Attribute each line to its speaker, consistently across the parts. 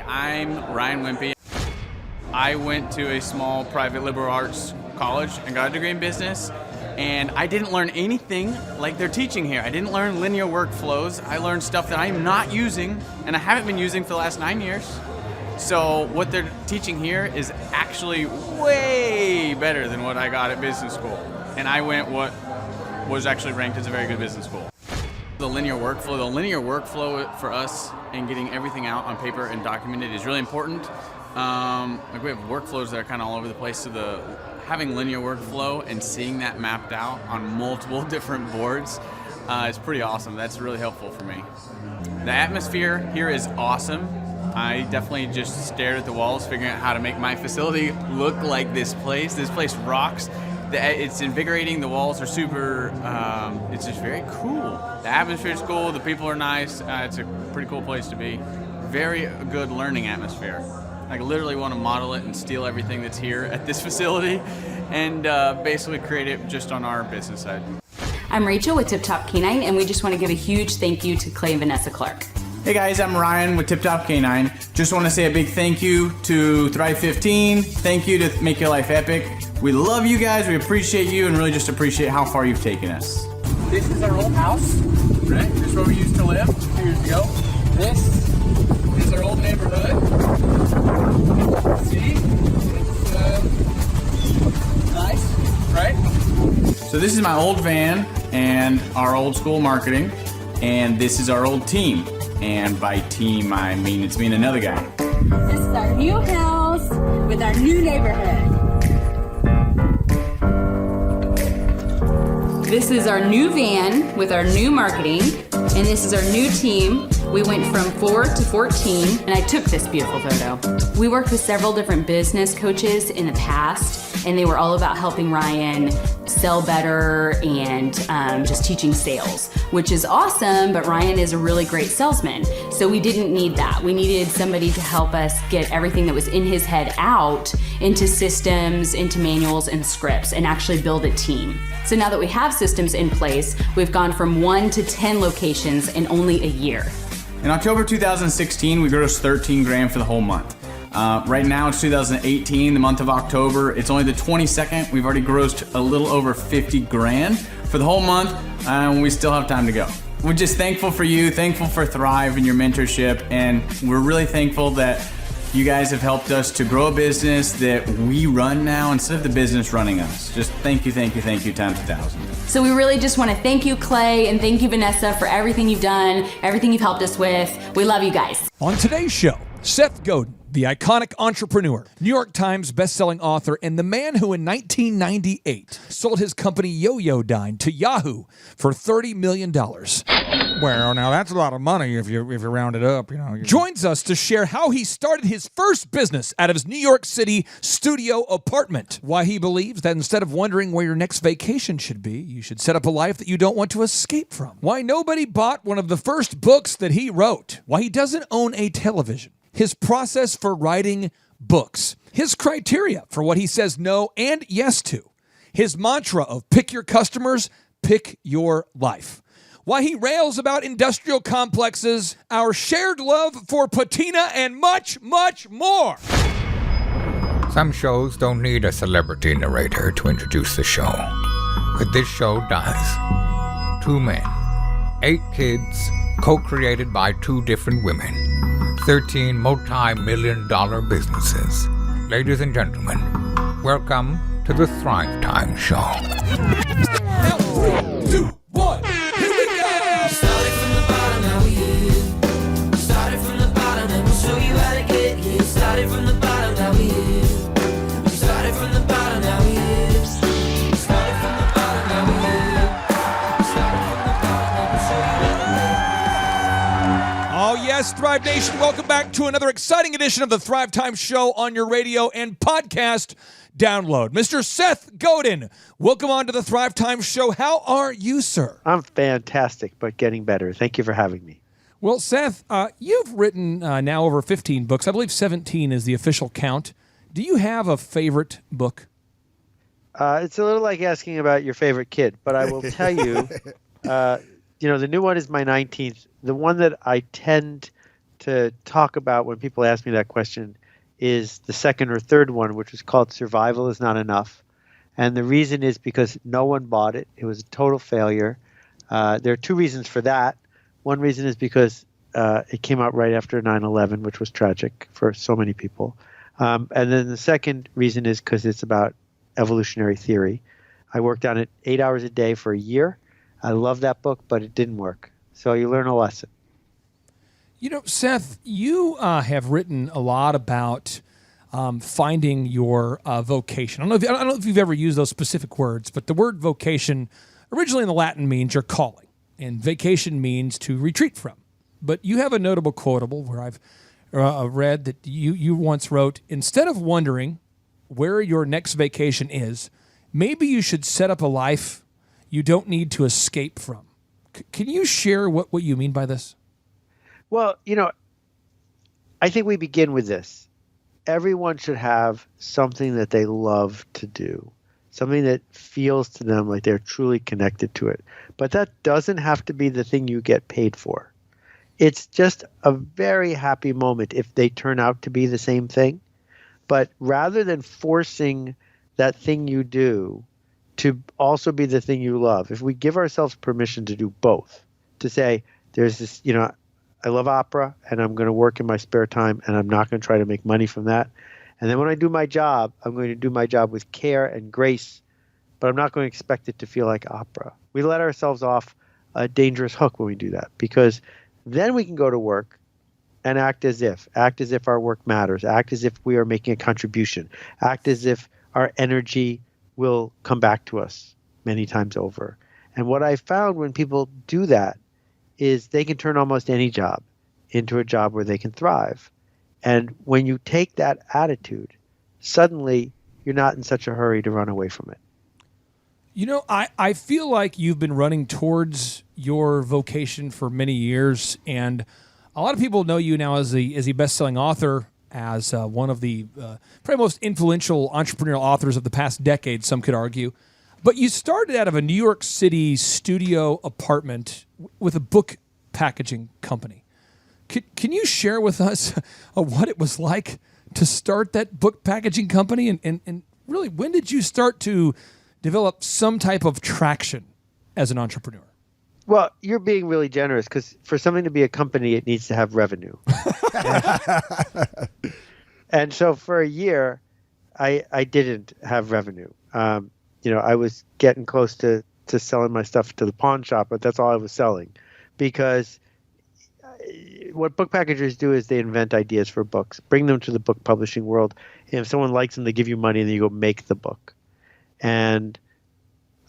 Speaker 1: I'm Ryan Wimpy. I went to a small private liberal arts college and got a degree in business, and I didn't learn anything like they're teaching here. I didn't learn linear workflows. I learned stuff that I'm not using, and I haven't been using for the last 9 years. So what they're teaching here is actually way better than what I got at business school. And I went what was actually ranked as a very good business school. The linear workflow for us and getting everything out on paper and documented is really important. Like we have workflows that are kind of all over the place, so having linear workflow and seeing that mapped out on multiple different boards is pretty awesome. That's really helpful for me. The atmosphere here is awesome. I definitely just stared at the walls figuring out how to make my facility look like this place. This place rocks. It's invigorating. The walls are super, it's just very cool. The atmosphere is cool. The people are nice. It's a pretty cool place to be. Very good learning atmosphere. I literally want to model it and steal everything that's here at this facility and basically create it just on our business side.
Speaker 2: I'm Rachel with Tip Top Canine, and we just want to give a huge thank you to Clay and Vanessa Clark.
Speaker 3: Hey guys, I'm Ryan with Tip Top Canine. Just want to say a big thank you to Thrive 15. Thank you to Make Your Life Epic. We love you guys, we appreciate you, and really just appreciate how far you've taken us.
Speaker 1: This is our old house, right? This is where we used to live 2 years ago. This is our old neighborhood. See? It's nice, right?
Speaker 3: So this is my old van and our old school marketing, and this is our old team. And by team, I mean it's me and another guy.
Speaker 2: This is our new house with our new neighborhood. This is our new van with our new marketing, and this is our new team. We went from 4 to 14, and I took this beautiful photo. We worked with several different business coaches in the past, and they were all about helping Ryan sell better and just teaching sales, which is awesome, but Ryan is a really great salesman. So we didn't need that. We needed somebody to help us get everything that was in his head out into systems, into manuals and scripts, and actually build a team. So now that we have systems in place, we've gone from 1 to 10 locations in only a year.
Speaker 3: In October 2016, we grossed 13 grand for the whole month. Right now it's 2018, the month of October. It's only the 22nd. We've already grossed a little over 50 grand for the whole month, and we still have time to go. We're just thankful for you, thankful for Thrive and your mentorship, and we're really thankful that you guys have helped us to grow a business that we run now instead of the business running us. Just thank you times 1,000.
Speaker 2: So we really just want to thank you, Clay, and thank you, Vanessa, for everything you've done, everything you've helped us with. We love you guys.
Speaker 4: On today's show, Seth Godin, the iconic entrepreneur, New York Times bestselling author, and the man who in 1998 sold his company Yo-Yo-Dine to Yahoo for $30 million.
Speaker 5: Well, now that's a lot of money if you round it up,
Speaker 4: Joins us to share how he started his first business out of his New York City studio apartment. Why he believes that instead of wondering where your next vacation should be, you should set up a life that you don't want to escape from. Why nobody bought one of the first books that he wrote. Why he doesn't own a television. His process for writing books. His criteria for what he says no and yes to. His mantra of pick your customers, pick your life. Why he rails about industrial complexes, our shared love for patina, and much, much more.
Speaker 6: Some shows don't need a celebrity narrator to introduce the show, but this show does. 2 men, 8 kids, co-created by 2 different women, 13 multi-million-dollar businesses. Ladies and gentlemen, welcome to the Thrivetime Show.
Speaker 4: 3, 2, 1. Oh yes, Thrive Nation, welcome back to another exciting edition of the Thrive Time Show on your radio and podcast download. Mr. Seth Godin, welcome on to the Thrive Time Show. How are you, sir?
Speaker 7: I'm fantastic, but getting better. Thank you for having me.
Speaker 4: Well, Seth, you've written now over 15 books. I believe 17 is the official count. Do you have a favorite book?
Speaker 7: It's a little like asking about your favorite kid, but I will tell you, the new one is my 19th. The one that I tend to talk about when people ask me that question is the second or third one, which was called Survival is Not Enough. And the reason is because no one bought it. It was a total failure. There are two reasons for that. One reason is because it came out right after 9/11, which was tragic for so many people. And then the second reason is because it's about evolutionary theory. I worked on it 8 hours a day for a year. I love that book, but it didn't work. So you learn a lesson.
Speaker 4: You know, Seth, you have written a lot about finding your vocation. I don't know if you've ever used those specific words, but the word vocation originally in the Latin means your calling, and vacation means to retreat from. But you have a notable quotable where I've read that you once wrote, instead of wondering where your next vacation is, maybe you should set up a life you don't need to escape from. Can you share what you mean by this?
Speaker 7: Well, I think we begin with this. Everyone should have something that they love to do, something that feels to them like they're truly connected to it. But that doesn't have to be the thing you get paid for. It's just a very happy moment if they turn out to be the same thing. But rather than forcing that thing you do to also be the thing you love, if we give ourselves permission to do both, to say, there's this, I love opera and I'm going to work in my spare time and I'm not going to try to make money from that. And then when I do my job, I'm going to do my job with care and grace, but I'm not going to expect it to feel like opera. We let ourselves off a dangerous hook when we do that, because then we can go to work and act as if our work matters, act as if we are making a contribution, act as if our energy will come back to us many times over. And what I found when people do that is they can turn almost any job into a job where they can thrive. And when you take that attitude, suddenly you're not in such a hurry to run away from it.
Speaker 4: I feel like you've been running towards your vocation for many years, and a lot of people know you now as a best-selling author, as one of the probably most influential entrepreneurial authors of the past decade, some could argue. But you started out of a New York City studio apartment with a book packaging company. Can you share with us what it was like to start that book packaging company? And really, when did you start to develop some type of traction as an entrepreneur?
Speaker 7: Well, you're being really generous, because for something to be a company, it needs to have revenue. And so for a year, I didn't have revenue. I was getting close to selling my stuff to the pawn shop, but that's all I was selling. Because what book packagers do is they invent ideas for books, bring them to the book publishing world. And if someone likes them, they give you money and then you go make the book. And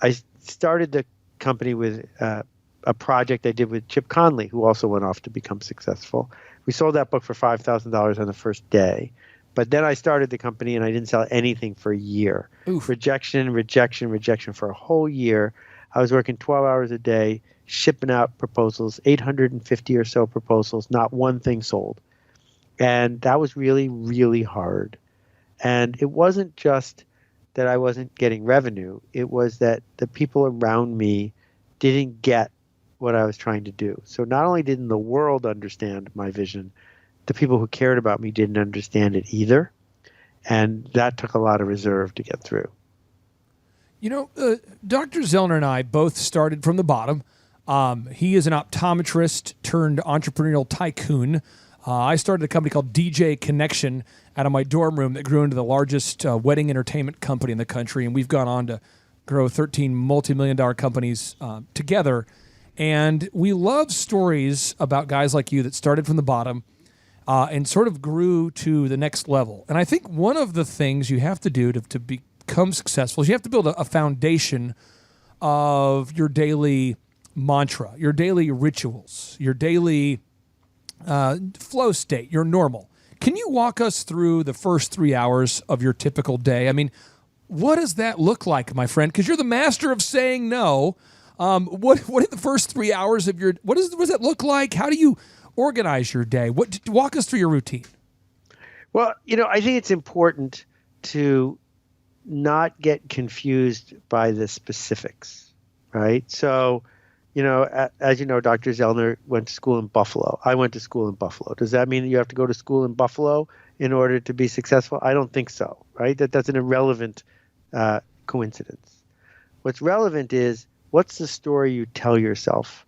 Speaker 7: I started the company with a project I did with Chip Conley, who also went off to become successful. We sold that book for $5,000 on the first day. But then I started the company and I didn't sell anything for a year.
Speaker 4: Oof.
Speaker 7: Rejection for a whole year. I was working 12 hours a day, shipping out proposals, 850 or so proposals, not one thing sold. And that was really, really hard. And it wasn't just that I wasn't getting revenue. It was that the people around me didn't get what I was trying to do. So not only didn't the world understand my vision, the people who cared about me didn't understand it either. And that took a lot of reserve to get through.
Speaker 4: Dr. Zellner and I both started from the bottom. He is an optometrist turned entrepreneurial tycoon. I started a company called DJ Connection out of my dorm room that grew into the largest wedding entertainment company in the country. And we've gone on to grow 13 multi-million-dollar companies together. And we love stories about guys like you that started from the bottom and sort of grew to the next level. And I think one of the things you have to do to become successful is you have to build a foundation of your daily mantra, your daily rituals, your daily flow state, your normal. Can you walk us through the first 3 hours of your typical day? I mean, what does that look like, my friend? Because you're the master of saying no. What are the first 3 hours of your, what does that look like? How do you organize your day? Walk us through your routine.
Speaker 7: Well, I think it's important to not get confused by the specifics, right? So as you know, Dr. Zellner went to school in Buffalo. I went to school in Buffalo. Does that mean that you have to go to school in Buffalo in order to be successful? I don't think so, right? That's an irrelevant coincidence. What's relevant is, what's the story you tell yourself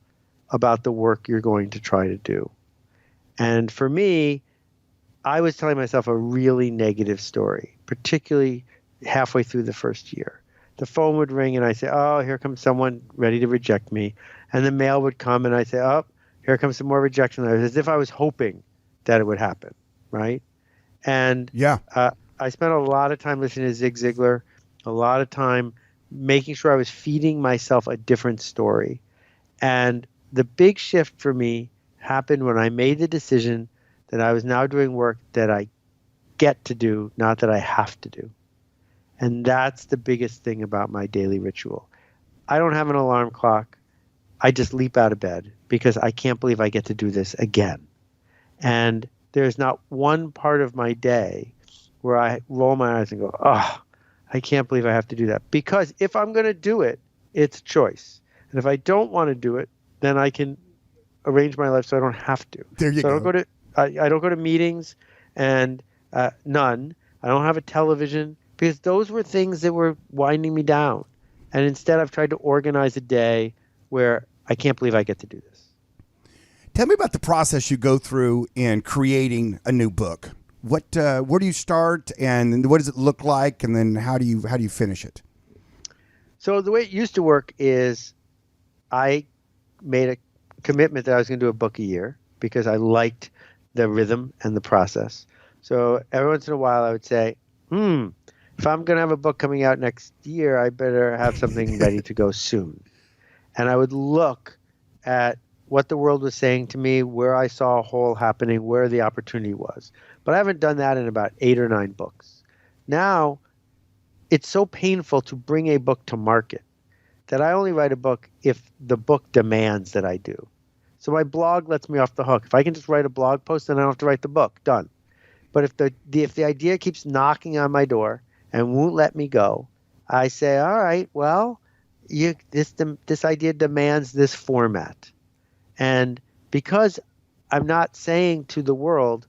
Speaker 7: about the work you're going to try to do? And for me, I was telling myself a really negative story, particularly halfway through the first year. The phone would ring and I say, oh, here comes someone ready to reject me. And the mail would come and I say, oh, here comes some more rejection letters, as if I was hoping that it would happen, right? And I spent a lot of time listening to Zig Ziglar, a lot of time making sure I was feeding myself a different story. And the big shift for me happened when I made the decision that I was now doing work that I get to do, not that I have to do. And that's the biggest thing about my daily ritual. I don't have an alarm clock. I just leap out of bed because I can't believe I get to do this again. And there's not one part of my day where I roll my eyes and go, oh, I can't believe I have to do that. Because if I'm going to do it, it's a choice. And if I don't want to do it, then I can arrange my life so I don't have to.
Speaker 8: There you go.
Speaker 7: I don't go to meetings, and none. I don't have a television, because those were things that were winding me down. And instead, I've tried to organize a day where I can't believe I get to do this.
Speaker 8: Tell me about the process you go through in creating a new book. Where do you start, and what does it look like, and then how do you finish it?
Speaker 7: So the way it used to work is I made a commitment that I was going to do a book a year because I liked the rhythm and the process. So every once in a while I would say, if I'm going to have a book coming out next year, I better have something ready to go soon. And I would look at what the world was saying to me, where I saw a hole happening, where the opportunity was. But I haven't done that in about 8 or 9 books. Now, it's so painful to bring a book to market that I only write a book if the book demands that I do. So my blog lets me off the hook. If I can just write a blog post, then I don't have to write the book. Done. But if the idea keeps knocking on my door and won't let me go, I say, all right, well, this idea demands this format. And because I'm not saying to the world,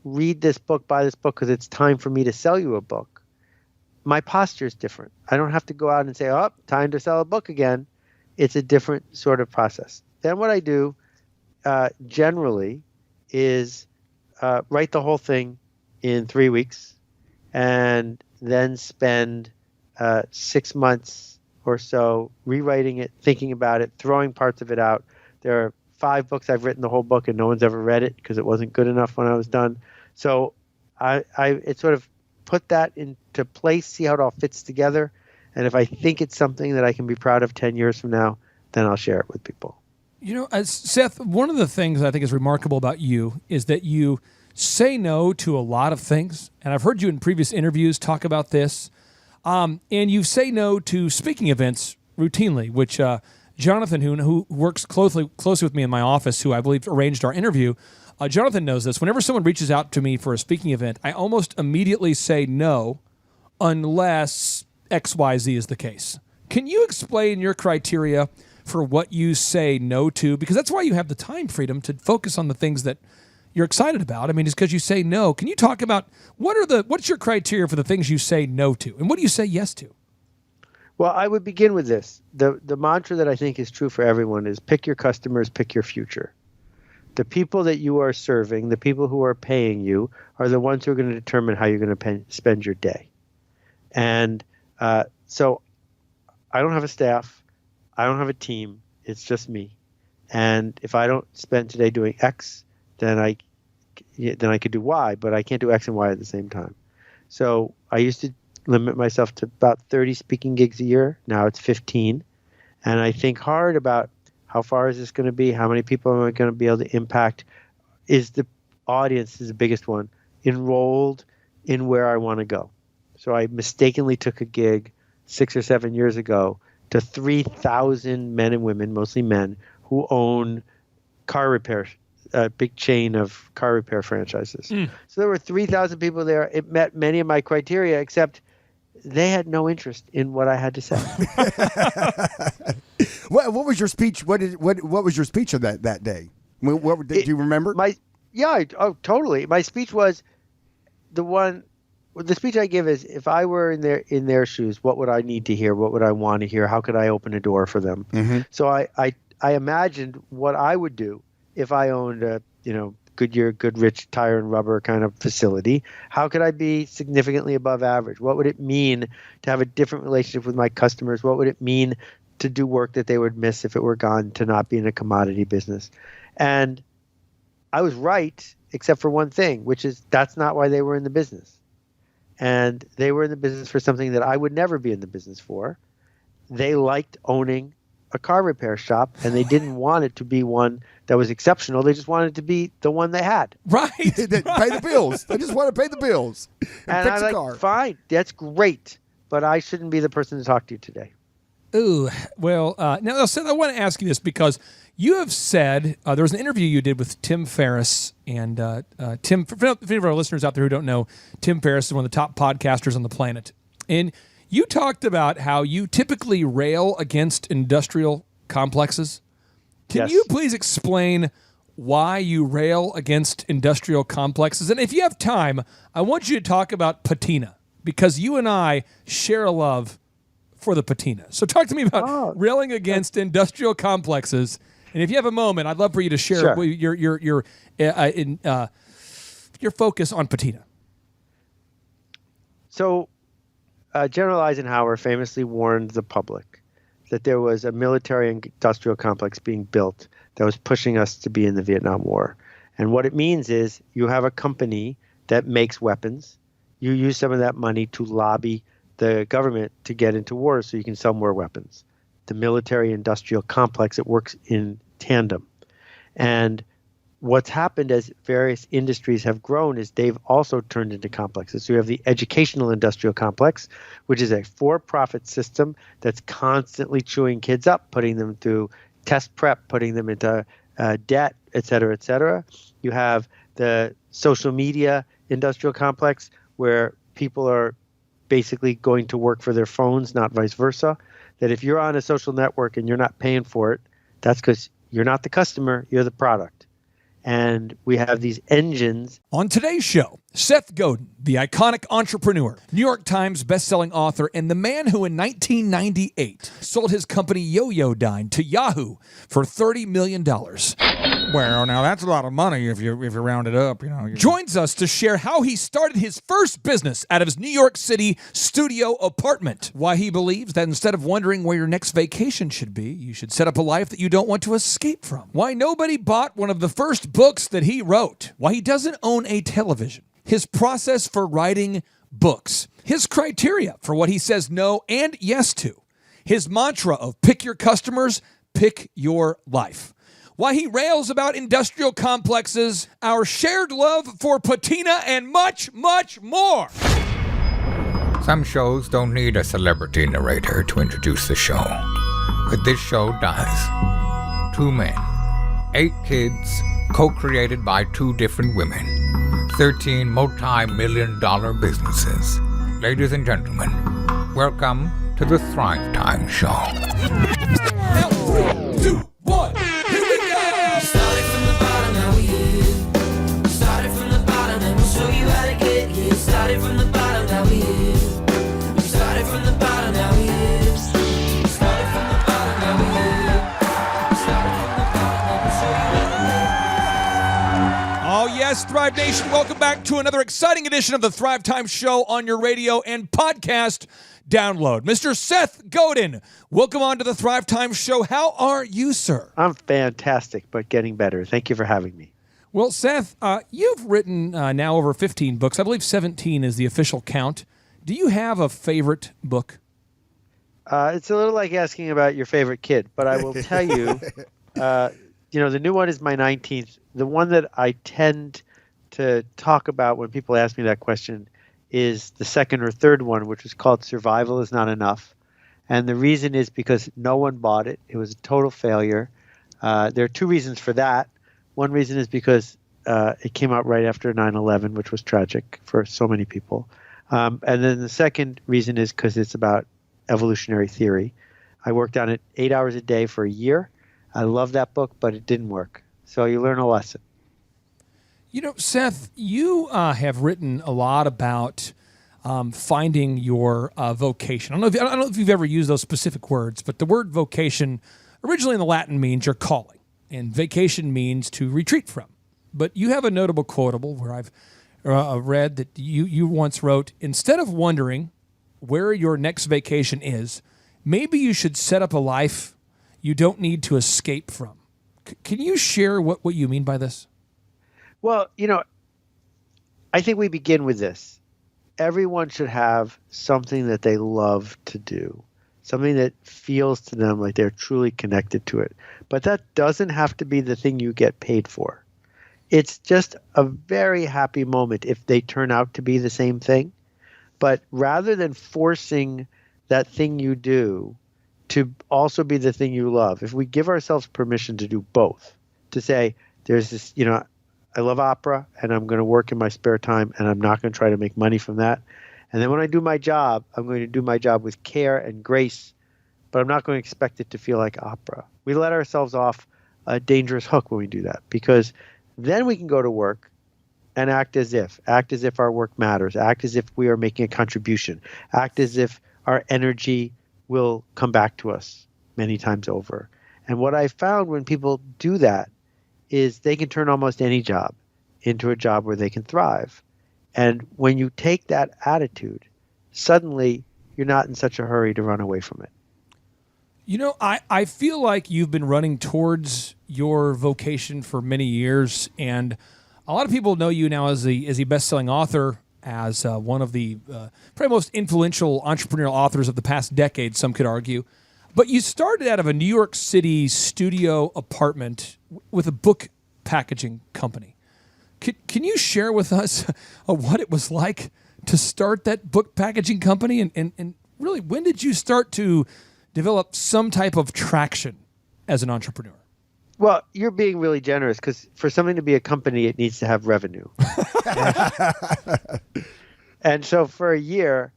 Speaker 7: read this book, buy this book, because it's time for me to sell you a book, my posture is different. I don't have to go out and say, oh, time to sell a book again. It's a different sort of process. Then what I do generally is write the whole thing in 3 weeks and then spend 6 months or so rewriting it, thinking about it, throwing parts of it out. There are 5 books I've written the whole book and no one's ever read it because it wasn't good enough when I was done. So it sort of put that into place, see how it all fits together. And if I think it's something that I can be proud of 10 years from now, then I'll share it with people.
Speaker 4: Seth, one of the things I think is remarkable about you is that you say no to a lot of things. And I've heard you in previous interviews talk about this. And you say no to speaking events routinely, which Jonathan, who works closely with me in my office, who I believe arranged our interview, Jonathan knows this. Whenever someone reaches out to me for a speaking event, I almost immediately say no unless XYZ is the case. Can you explain your criteria for what you say no to? Because that's why you have the time freedom to focus on the things that you're excited about. I mean, it's because you say no. Can you talk about what's your criteria for the things you say no to, and what do you say yes to?
Speaker 7: Well, I would begin with this. The mantra that I think is true for everyone is pick your customers, pick your future. The people that you are serving, the people who are paying you, are the ones who are going to determine how you're going to spend your day. And so I don't have a staff. I don't have a team. It's just me. And if I don't spend today doing X, then I could do Y, but I can't do X and Y at the same time. So I used to limit myself to about 30 speaking gigs a year. Now it's 15. And I think hard about how far is this going to be? How many people am I going to be able to impact? Is the audience the biggest one enrolled in where I want to go? So I mistakenly took a gig 6 or 7 years ago to 3,000 men and women, mostly men, who own car repair, a big chain of car repair franchises. So there were 3,000 people there. It met many of my criteria, except they had no interest in what I had to say.
Speaker 8: What was your speech? What was your speech of that day? What did you remember?
Speaker 7: Totally. My speech was the speech I give is, if I were in their shoes, what would I need to hear? What would I want to hear? How could I open a door for them?
Speaker 8: Mm-hmm.
Speaker 7: So I imagined what I would do if I owned a Goodyear, Goodrich tire and rubber kind of facility. How could I be significantly above average? What would it mean to have a different relationship with my customers? What would it mean to do work that they would miss if it were gone, to not be in a commodity business? And I was right, except for one thing, which is that's not why they were in the business. And they were in the business for something that I would never be in the business for. They liked owning a car repair shop, and they didn't want it to be one that was exceptional. They just wanted it to be the one they had.
Speaker 4: Right.
Speaker 8: Pay the bills. They just want to pay the bills and fix
Speaker 7: I'm
Speaker 8: the car.
Speaker 7: Fine, that's great, but I shouldn't be the person to talk to you today.
Speaker 4: Ooh, well, now, Seth, I want to ask you this because you have said there was an interview you did with Tim Ferriss, and Tim, for any of our listeners out there who don't know, Tim Ferriss is one of the top podcasters on the planet. And you talked about how you typically rail against industrial complexes. Can you please explain why you rail against industrial complexes? And if you have time, I want you to talk about patina, because you and I share a love for the patina. So talk to me about railing against industrial complexes. And if you have a moment, I'd love for you to share your focus on patina.
Speaker 7: So General Eisenhower famously warned the public that there was a military industrial complex being built that was pushing us to be in the Vietnam War. And what it means is you have a company that makes weapons. You use some of that money to lobby the government to get into war so you can sell more weapons. The military industrial complex, it works in tandem. And what's happened as various industries have grown is they've also turned into complexes. So you have the educational industrial complex, which is a for-profit system that's constantly chewing kids up, putting them through test prep, putting them into debt, et cetera, et cetera. You have the social media industrial complex, where people are basically going to work for their phones, not vice versa. That if you're on a social network and you're not paying for it, that's because you're not the customer, you're the product. And we have these engines.
Speaker 4: On today's show, Seth Godin, the iconic entrepreneur, New York Times bestselling author, and the man who in 1998 sold his company Yo-Yo-Dine to Yahoo for $30 million.
Speaker 5: Well, now that's a lot of money if you round it up.
Speaker 4: Joins us to share how he started his first business out of his New York City studio apartment. Why he believes that instead of wondering where your next vacation should be, you should set up a life that you don't want to escape from. Why nobody bought one of the first books that he wrote. Why he doesn't own a television. His process for writing books. His criteria for what he says no and yes to. His mantra of pick your customers, pick your life. Why he rails about industrial complexes, our shared love for patina, and much, much more.
Speaker 6: Some shows don't need a celebrity narrator to introduce the show, but this show does. 2 men, 8 kids, co-created by 2 different women, 13 multi-million-dollar businesses. Ladies and gentlemen, welcome to the Thrivetime Show.
Speaker 4: Now, 3, 2, 1, here we go!
Speaker 9: Started from the bottom, now we here. Started from the bottom, and we'll show you how to get here. Started from the bottom, now we here. Started from the bottom, now we here. Started from the bottom, now we here. Started from the bottom, and we'll show you how to get.
Speaker 4: Oh yes, Thrive Nation, welcome back to another exciting edition of the Thrivetime Show on your radio and podcast download. Mr. Seth Godin, welcome on to the Thrivetime Show. How are you, sir?
Speaker 7: I'm fantastic, but getting better. Thank you for having me.
Speaker 4: Well, Seth, you've written now over 15 books. I believe 17 is the official count. Do you have a favorite book?
Speaker 7: It's a little like asking about your favorite kid, but I will tell you, the new one is my 19th. The one that I tend to talk about when people ask me that question is the second or third one, which was called Survival is Not Enough. And the reason is because no one bought it. It was a total failure. There are 2 reasons for that. One reason is because it came out right after 9/11, which was tragic for so many people. And then the second reason is because it's about evolutionary theory. I worked on it 8 hours a day for a year. I love that book, but it didn't work. So you learn a lesson.
Speaker 4: You know, Seth, you have written a lot about finding your vocation. I don't know if you've ever used those specific words, but the word vocation originally in the Latin means your calling, and vacation means to retreat from. But you have a notable quotable where I've read that you once wrote, instead of wondering where your next vacation is, maybe you should set up a life you don't need to escape from. Can you share what you mean by this?
Speaker 7: Well, I think we begin with this. Everyone should have something that they love to do, something that feels to them like they're truly connected to it. But that doesn't have to be the thing you get paid for. It's just a very happy moment if they turn out to be the same thing. But rather than forcing that thing you do to also be the thing you love, if we give ourselves permission to do both, to say, there's this, I love opera and I'm going to work in my spare time and I'm not going to try to make money from that. And then when I do my job, I'm going to do my job with care and grace, but I'm not going to expect it to feel like opera. We let ourselves off a dangerous hook when we do that, because then we can go to work and act as if our work matters, act as if we are making a contribution, act as if our energy will come back to us many times over. And what I found when people do that is they can turn almost any job into a job where they can thrive. And when you take that attitude, suddenly you're not in such a hurry to run away from it.
Speaker 4: I feel like you've been running towards your vocation for many years, and a lot of people know you now as a best-selling author, as one of the probably most influential entrepreneurial authors of the past decade, some could argue. But you started out of a New York City studio apartment with a book packaging company. Can you share with us what it was like to start that book packaging company? And really, when did you start to develop some type of traction as an entrepreneur?
Speaker 7: Well, you're being really generous, because for something to be a company, it needs to have revenue. And so for a year,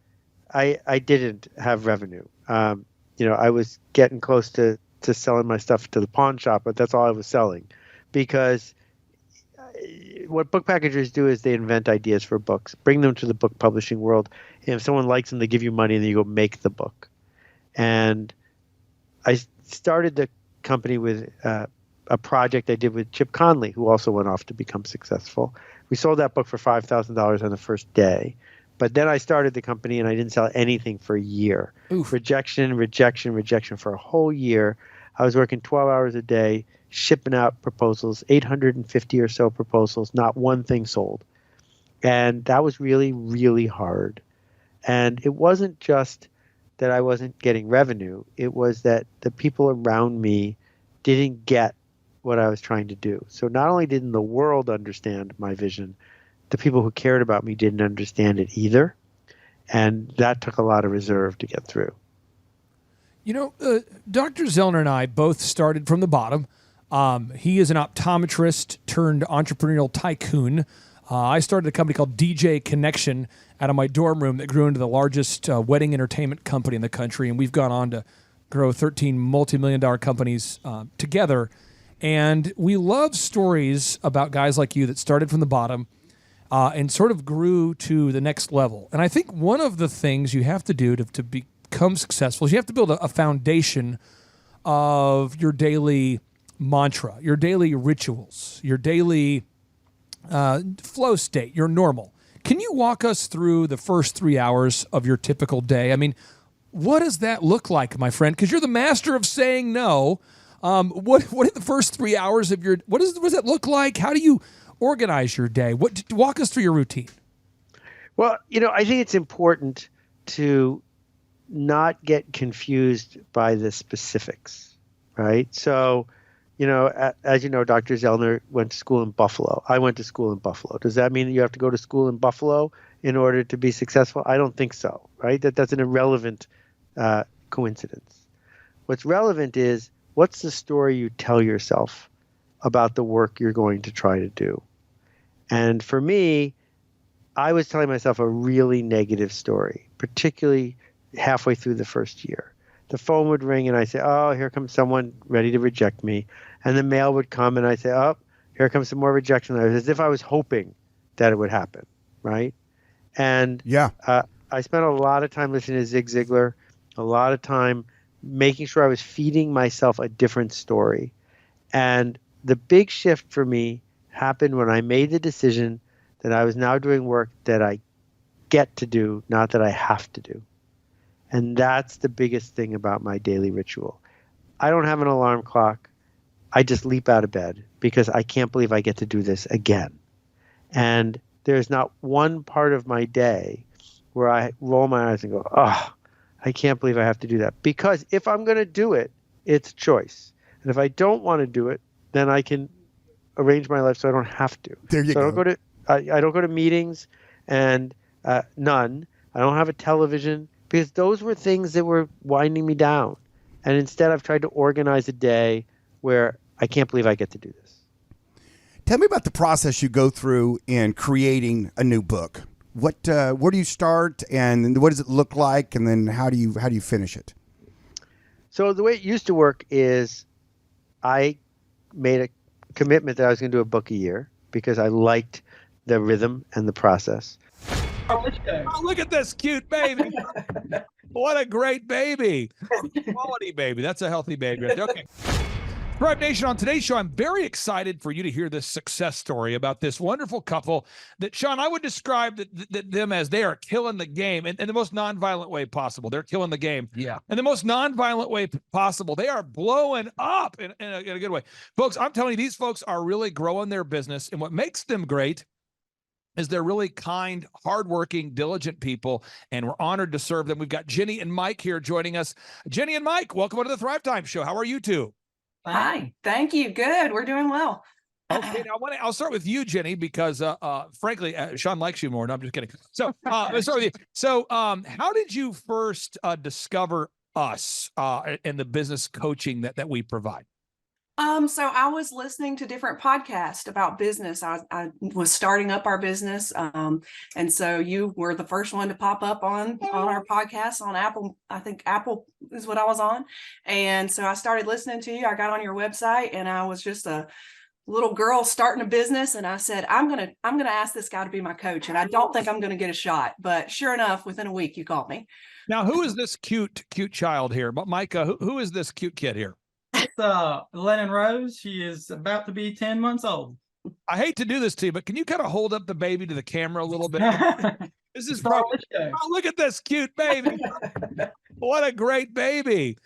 Speaker 7: I didn't have revenue. I was getting close to selling my stuff to the pawn shop, but that's all I was selling. Because what book packagers do is they invent ideas for books, bring them to the book publishing world. And if someone likes them, they give you money, and then you go make the book. And I started the company with a project I did with Chip Conley, who also went off to become successful. We sold that book for $5,000 on the first day. But then I started the company and I didn't sell anything for a year.
Speaker 4: Oof.
Speaker 7: Rejection for a whole year. I was working 12 hours a day, shipping out proposals, 850 or so proposals, not one thing sold. And that was really, really hard. And it wasn't just that I wasn't getting revenue. It was that the people around me didn't get what I was trying to do. So not only didn't the world understand my vision, the people who cared about me didn't understand it either. And that took a lot of reserve to get through.
Speaker 4: Dr. Zellner and I both started from the bottom. He is an optometrist turned entrepreneurial tycoon. I started a company called DJ Connection out of my dorm room that grew into the largest wedding entertainment company in the country. And we've gone on to grow 13 multi-million-dollar companies together. And we love stories about guys like you that started from the bottom and sort of grew to the next level. And I think one of the things you have to do to become successful is you have to build a foundation of your daily mantra, your daily rituals, your daily flow state, your normal. Can you walk us through the first 3 hours of your typical day? I mean, what does that look like, my friend? Because you're the master of saying no. What are the first 3 hours of your? What does that look like? How do you organize your day? Walk us through your routine.
Speaker 7: Well, I think it's important to not get confused by the specifics, right? So, as you know, Dr. Zellner went to school in Buffalo. I went to school in Buffalo. Does that mean that you have to go to school in Buffalo in order to be successful? I don't think so, right? That's an irrelevant coincidence. What's relevant is, what's the story you tell yourself about the work you're going to try to do? And for me, I was telling myself a really negative story, particularly halfway through the first year. the phone would ring and I say, oh, here comes someone ready to reject me. And the mail would come and I say, oh, here comes some more rejection letters, as if I was hoping that it would happen, right? And
Speaker 8: Yeah.
Speaker 7: I spent a lot of time listening to Zig Ziglar, a lot of time making sure I was feeding myself a different story. And the big shift for me happened when I made the decision that I was now doing work that I get to do, not that I have to do. And that's the biggest thing about my daily ritual. I don't have an alarm clock. I just leap out of bed because I can't believe I get to do this again. And there's not one part of my day where I roll my eyes and go, oh, I can't believe I have to do that. Because if I'm going to do it, it's a choice. And if I don't want to do it, then I can arrange my life so I don't have to.
Speaker 8: There you
Speaker 7: so
Speaker 8: go.
Speaker 7: I don't go to meetings, and none. I don't have a television, because those were things that were winding me down. And instead, I've tried to organize a day where I can't believe I get to do this.
Speaker 8: Tell me about the process you go through in creating a new book. Where do you start, and what does it look like, and then how do you finish it?
Speaker 7: So the way it used to work is I made a commitment that I was going to do a book a year because I liked the rhythm and the process.
Speaker 4: Oh, look at this cute baby. What a great baby. Quality baby. That's a healthy baby right there. Okay. Thrive Nation, on today's show, I'm very excited for you to hear this success story about this wonderful couple that, Sean, I would describe them as they are killing the game in the most nonviolent way possible. They're killing the game. Yeah. In the most nonviolent way possible. They are blowing up in a good way. Folks, I'm telling you, these folks are really growing their business, and what makes them great is they're really kind, hardworking, diligent people, and we're honored to serve them. We've got Jenny and Mike here joining us. Jenny and Mike, welcome to the Thrivetime Show. How are you two?
Speaker 10: Hi, thank you. Good. We're doing well.
Speaker 4: Okay, now I'll start with you, Jenny, because frankly, Sean likes you more. No, I'm just kidding. So, let's start with you. So, how did you first discover us and the business coaching that we provide?
Speaker 10: So I was listening to different podcasts about business. I was starting up our business. And so you were the first one to pop up on our podcast on Apple. I think Apple is what I was on. And so I started listening to you. I got on your website, and I was just a little girl starting a business. And I said, I'm going to ask this guy to be my coach. And I don't think I'm going to get a shot, but sure enough, within a week, you called me.
Speaker 4: Now, who is this cute child here? But Micah, who is this cute kid here?
Speaker 11: It's Lennon Rose. She is about to be 10 months old.
Speaker 4: I hate to do this to you, but can you kind of hold up the baby to the camera a little bit? This is probably, oh, look at this cute baby. What a great baby.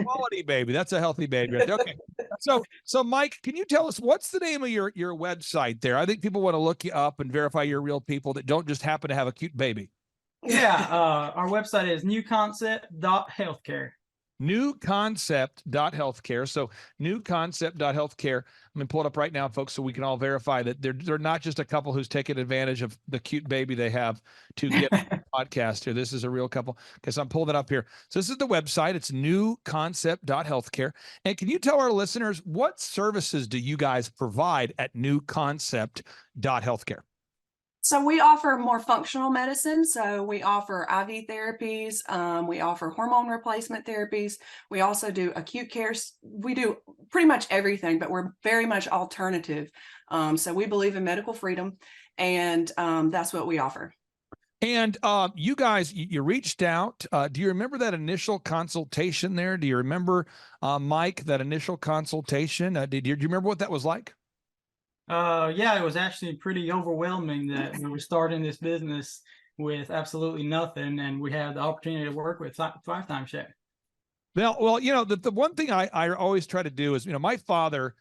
Speaker 4: Quality baby. That's a healthy baby right there. Okay. So Mike, can you tell us what's the name of your website there? I think people want to look you up and verify you're real people that don't just happen to have a cute baby.
Speaker 11: Yeah. Our website is newconcept.healthcare.
Speaker 4: Newconcept.healthcare. So newconcept.healthcare. I'm going to pull it up right now, folks, so we can all verify that they're not just a couple who's taking advantage of the cute baby they have to get a podcast here. This is a real couple, because I'm pulling it up here. So this is the website. It's newconcept.healthcare. And can you tell our listeners, what services do you guys provide at newconcept.healthcare?
Speaker 10: So we offer more functional medicine. So we offer IV therapies. We offer hormone replacement therapies. We also do acute care. We do pretty much everything, but we're very much alternative. So we believe in medical freedom, and that's what we offer.
Speaker 4: And you guys, you reached out. Do you remember that initial consultation there? Do you remember, Mike, that initial consultation? Do you remember what that was like?
Speaker 11: Yeah, it was actually pretty overwhelming that we were starting this business with absolutely nothing, and we had the opportunity to work with Thrivetime Show.
Speaker 4: Well, you know, the one thing I always try to do is, you know, my father,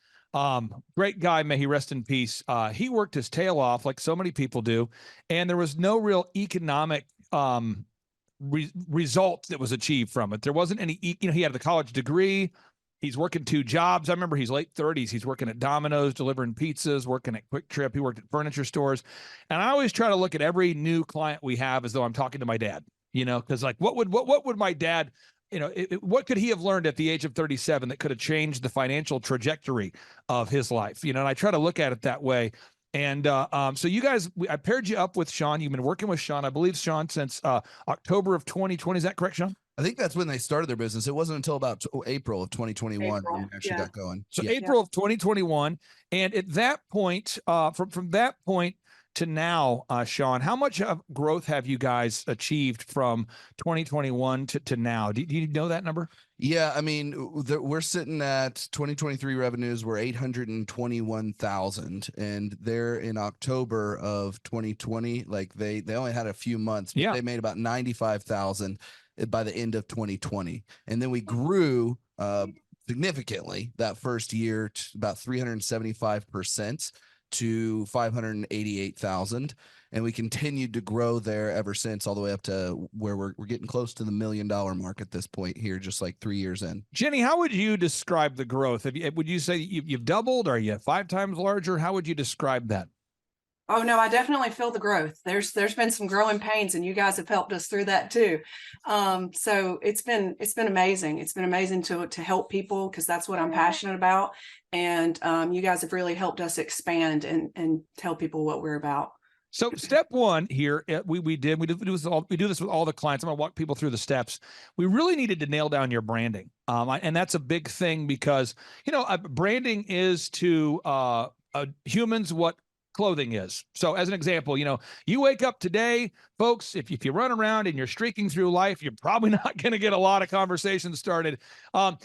Speaker 4: great guy, may he rest in peace. He worked his tail off like so many people do, and there was no real economic result that was achieved from it. There wasn't any, you know, he had the college degree. He's working 2 jobs. I remember he's late 30s. He's working at Domino's, delivering pizzas, working at Quick Trip. He worked at furniture stores. And I always try to look at every new client we have as though I'm talking to my dad, you know, because like, what would my dad, you know, what could he have learned at the age of 37 that could have changed the financial trajectory of his life? You know, and I try to look at it that way. And so you guys, I paired you up with Sean. You've been working with Sean, I believe, Sean, since October of 2020. Is that correct, Sean?
Speaker 12: I think that's when they started their business. It wasn't until about April of 2021 when we actually got going.
Speaker 4: So April of 2021, and at that point, from that point to now, Sean, how much of growth have you guys achieved from 2021 to now? Do you know that number?
Speaker 12: Yeah, I mean, we're sitting at 2023 revenues were 821,000, and they're in October of 2020. Like they only had a few months, but they made about 95,000 by the end of 2020, and then we grew significantly that first year to about 375% to 588,000, and we continued to grow there ever since, all the way up to where we're getting close to the $1 million mark at this point here, just like 3 years in.
Speaker 4: Jenny, how would you describe the growth? Would you say you've doubled? Are you 5 times larger? How would you describe that?
Speaker 10: Oh no, I definitely feel the growth. There's been some growing pains, and you guys have helped us through that too. So it's been amazing. It's been amazing to help people, because that's what I'm passionate about. And you guys have really helped us expand and tell people what we're about.
Speaker 4: So step one here, we do this with all the clients. I'm gonna walk people through the steps. We really needed to nail down your branding, and that's a big thing, because branding is to humans what clothing is. So as an example, you wake up today, folks, if you run around and you're streaking through life, you're probably not going to get a lot of conversations started.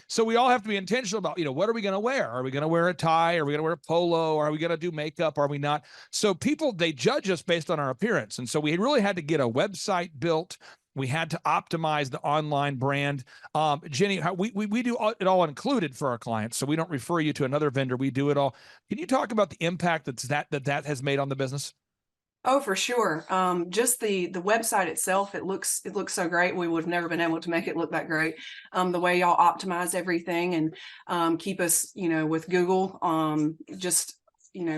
Speaker 4: So we all have to be intentional about, what are we going to wear? Are we going to wear a tie? Are we going to wear a polo? Are we going to do makeup? Are we not? So people, they judge us based on our appearance. And so we really had to get a website built. We had to optimize the online brand. Jenny, we do it all included for our clients, so we don't refer you to another vendor. We do it all. Can you talk about the impact that has made on the business?
Speaker 10: Oh, for sure. Just the website itself, it looks so great. We would have never been able to make it look that great. The way y'all optimize everything and keep us, with Google, just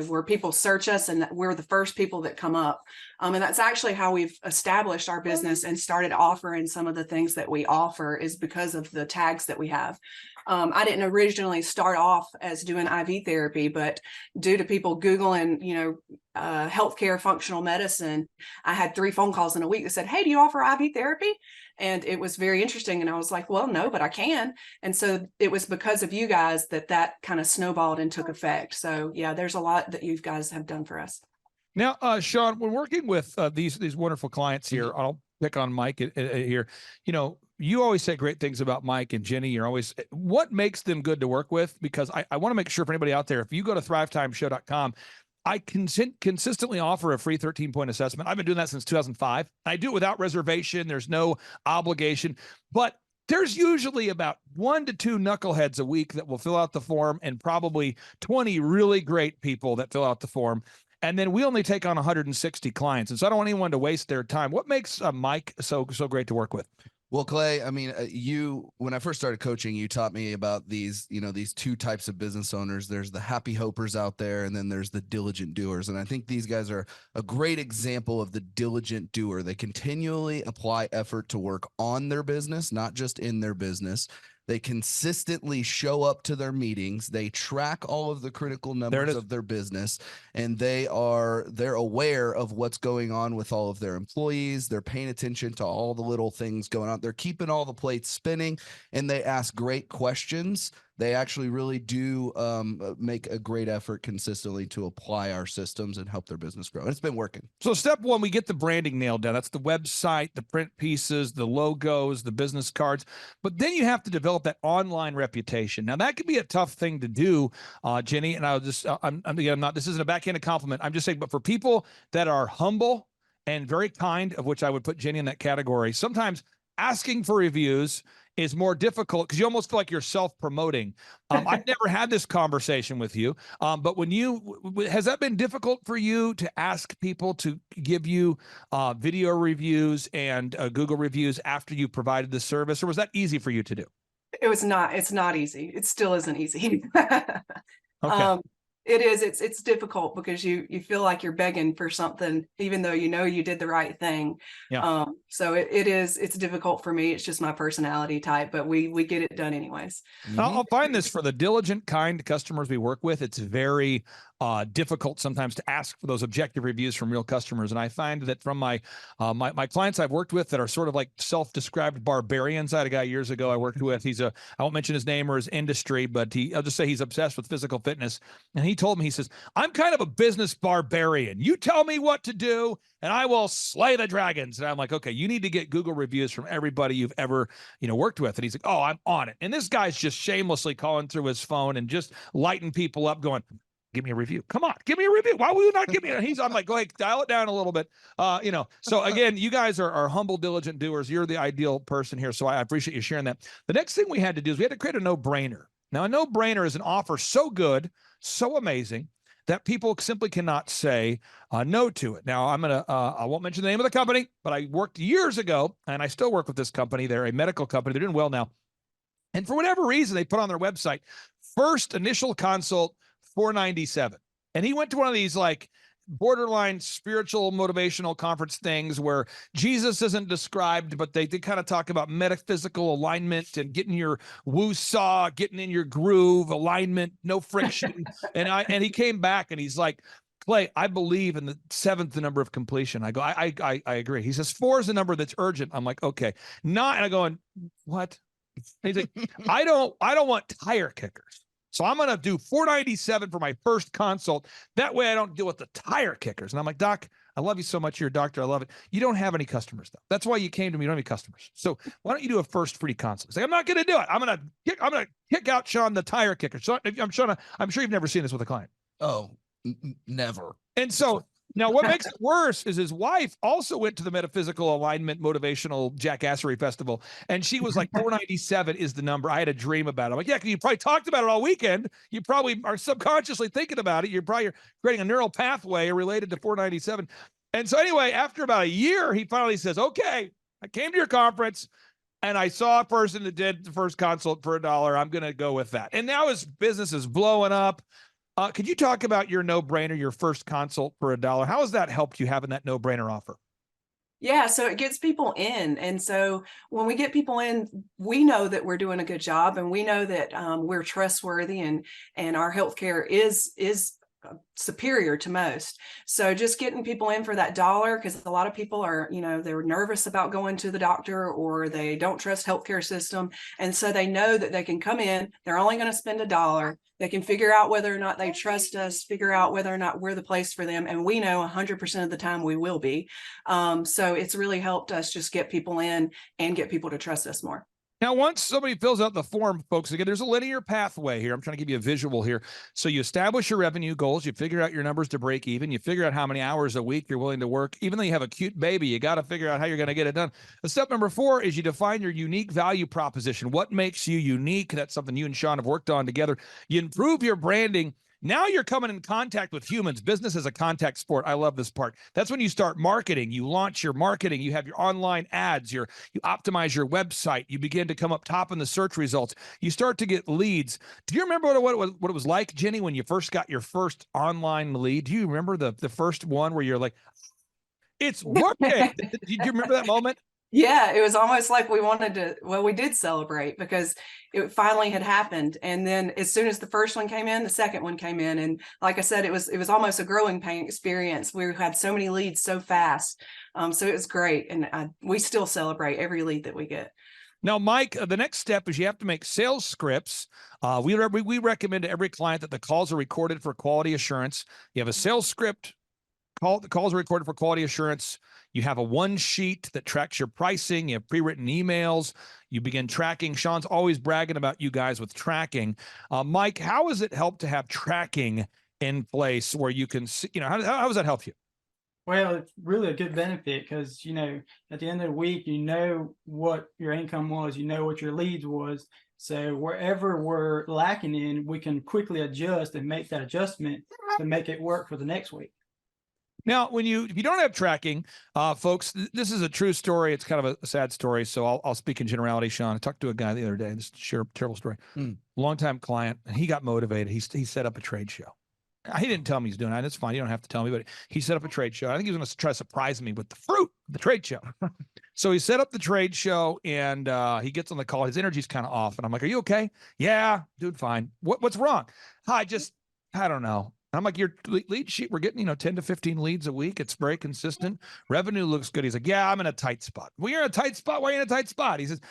Speaker 10: where people search us, and that we're the first people that come up. And that's actually how we've established our business and started offering some of the things that we offer, is because of the tags that we have. I didn't originally start off as doing IV therapy, but due to people Googling, healthcare functional medicine, I had 3 phone calls in a week that said, "Hey, do you offer IV therapy?" And it was very interesting. And I was like, well, no, but I can. And so it was because of you guys that kind of snowballed and took effect. So yeah, there's a lot that you guys have done for us.
Speaker 4: Now, Sean, when working with these wonderful clients here, I'll pick on Mike here. You always say great things about Mike and Jenny. What makes them good to work with? Because I want to make sure for anybody out there, if you go to thrivetimeshow.com, I consistently offer a free 13-point assessment. I've been doing that since 2005. I do it without reservation. There's no obligation, but there's usually about 1 to 2 knuckleheads a week that will fill out the form, and probably 20 really great people that fill out the form. And then we only take on 160 clients. And so I don't want anyone to waste their time. What makes Mike so great to work with?
Speaker 12: Well, Clay, I mean, when I first started coaching, you taught me about these 2 types of business owners. There's the happy hopers out there, and then there's the diligent doers. And I think these guys are a great example of the diligent doer. They continually apply effort to work on their business, not just in their business. They consistently show up to their meetings. They track all of the critical numbers of their business, and they're aware of what's going on with all of their employees. They're paying attention to all the little things going on. They're keeping all the plates spinning, and they ask great questions. They actually really do make a great effort consistently to apply our systems and help their business grow. And it's been working.
Speaker 4: So step one, we get the branding nailed down. That's the website, the print pieces, the logos, the business cards. But then you have to develop that online reputation. Now that could be a tough thing to do, Jenny. And I'll just, this isn't a backhanded compliment. I'm just saying, but for people that are humble and very kind, of which I would put Jenny in that category, sometimes asking for reviews is more difficult because you almost feel like you're self-promoting. I've never had this conversation with you, but has that been difficult for you to ask people to give you video reviews and Google reviews after you provided the service, or was that easy for you to do?
Speaker 10: It's not easy. It still isn't easy.
Speaker 4: Okay.
Speaker 10: It is. It's difficult because you feel like you're begging for something, even though you did the right thing.
Speaker 4: Yeah.
Speaker 10: So it's difficult for me. It's just my personality type, but we get it done anyways.
Speaker 4: I'll find this for the diligent, kind customers we work with. It's very difficult sometimes to ask for those objective reviews from real customers. And I find that from my clients I've worked with that are sort of like self-described barbarians. I had a guy years ago I worked with. I won't mention his name or his industry, but I'll just say he's obsessed with physical fitness. And he told me, he says, I'm kind of a business barbarian. You tell me what to do and I will slay the dragons. And I'm like, okay, you need to get Google reviews from everybody you've ever, worked with. And he's like, oh, I'm on it. And this guy's just shamelessly calling through his phone and just lighting people up going, give me a review. Come on, give me a review. Why will you not give me? I'm like, go ahead, dial it down a little bit. So again, you guys are humble, diligent doers. You're the ideal person here. So I appreciate you sharing that. The next thing we had to do is we had to create a no-brainer. Now, a no-brainer is an offer so good, so amazing that people simply cannot say no to it. Now, I won't mention the name of the company, but I worked years ago and I still work with this company. They're a medical company. They're doing well now. And for whatever reason, they put on their website, first initial consult, $497. And he went to one of these like borderline spiritual motivational conference things where Jesus isn't described, but they did kind of talk about metaphysical alignment and getting your woo-saw, getting in your groove, alignment, no friction. and he came back and he's like, Clay, I believe in the 7th, the number of completion. I go, I agree. He says 4 is the number that's urgent. I'm like, okay. And I go, what? And he's like, I don't want tire kickers. So I'm going to do $497 for my first consult. That way I don't deal with the tire kickers. And I'm like, Doc, I love you so much. You're a doctor. I love it. You don't have any customers though. That's why you came to me. You don't have any customers. So why don't you do a first free consult? He's like, I'm not going to do it. I'm going to kick out Sean, the tire kicker. So I'm sure you've never seen this with a client.
Speaker 12: Oh, never.
Speaker 4: And so now what makes it worse is his wife also went to the Metaphysical Alignment Motivational Jackassery Festival. And she was like, 497 is the number. I had a dream about it. I'm like, yeah, you probably talked about it all weekend. You probably are subconsciously thinking about it. You're creating a neural pathway related to 497. And so anyway, after about a year, he finally says, okay, I came to your conference and I saw a person that did the first consult for $1. I'm going to go with that. And now his business is blowing up. Could you talk about your no-brainer, your first consult for $1? How has that helped you having that no-brainer offer?
Speaker 10: Yeah, so it gets people in. And so when we get people in, we know that we're doing a good job and we know that we're trustworthy and our healthcare is superior to most. So just getting people in for that $1, because a lot of people are, they're nervous about going to the doctor or they don't trust healthcare system. And so they know that they can come in, they're only going to spend $1. They can figure out whether or not they trust us, figure out whether or not we're the place for them. And we know 100% of the time we will be. So it's really helped us just get people in and get people to trust us more.
Speaker 4: Now, once somebody fills out the form, folks, again, there's a linear pathway here. I'm trying to give you a visual here. So you establish your revenue goals. You figure out your numbers to break even. You figure out how many hours a week you're willing to work. Even though you have a cute baby, you got to figure out how you're going to get it done. Step number 4 is you define your unique value proposition. What makes you unique? That's something you and Sean have worked on together. You improve your branding. Now you're coming in contact with humans. Business is a contact sport. I love this part. That's when you start marketing. You launch your marketing. You have your online ads. You optimize your website. You begin to come up top in the search results. You start to get leads. Do you remember what it was like, Jenny, when you first got your first online lead? Do you remember the first one where you're like, it's working? Do you remember that moment?
Speaker 10: Yeah, it was almost like we did celebrate because it finally had happened. And then as soon as the first one came in, the second one came in. And like I said, it was almost a growing pain experience. We had so many leads so fast. So it was great. And we still celebrate every lead that we get.
Speaker 4: Now, Mike, the next step is you have to make sales scripts. We recommend to every client that the calls are recorded for quality assurance. You have a sales script. The calls are recorded for quality assurance. You have a one sheet that tracks your pricing. You have pre-written emails. You begin tracking. Sean's always bragging about you guys with tracking. Mike, how has it helped to have tracking in place where you can see, how does that help you?
Speaker 11: Well, it's really a good benefit because, at the end of the week, what your income was, what your leads was. So wherever we're lacking in, we can quickly adjust and make that adjustment to make it work for the next week.
Speaker 4: Now, if you don't have tracking, folks, this is a true story. It's kind of a sad story, so I'll speak in generality, Sean. I talked to a guy the other day. This is a terrible story. Longtime client, and he got motivated. He set up a trade show. He didn't tell me he's doing that. It's fine. You don't have to tell me, but he set up a trade show. I think he was going to try to surprise me with the fruit of the trade show. So he set up the trade show, and he gets on the call. His energy's kind of off, and I'm like, "Are you okay?" "Yeah, dude, fine." What's wrong? I don't know. I'm like, your lead sheet, we're getting, 10 to 15 leads a week. It's very consistent. Revenue looks good. He's like, yeah, I'm in a tight spot. Well, you're in a tight spot. Why are you in a tight spot? He says,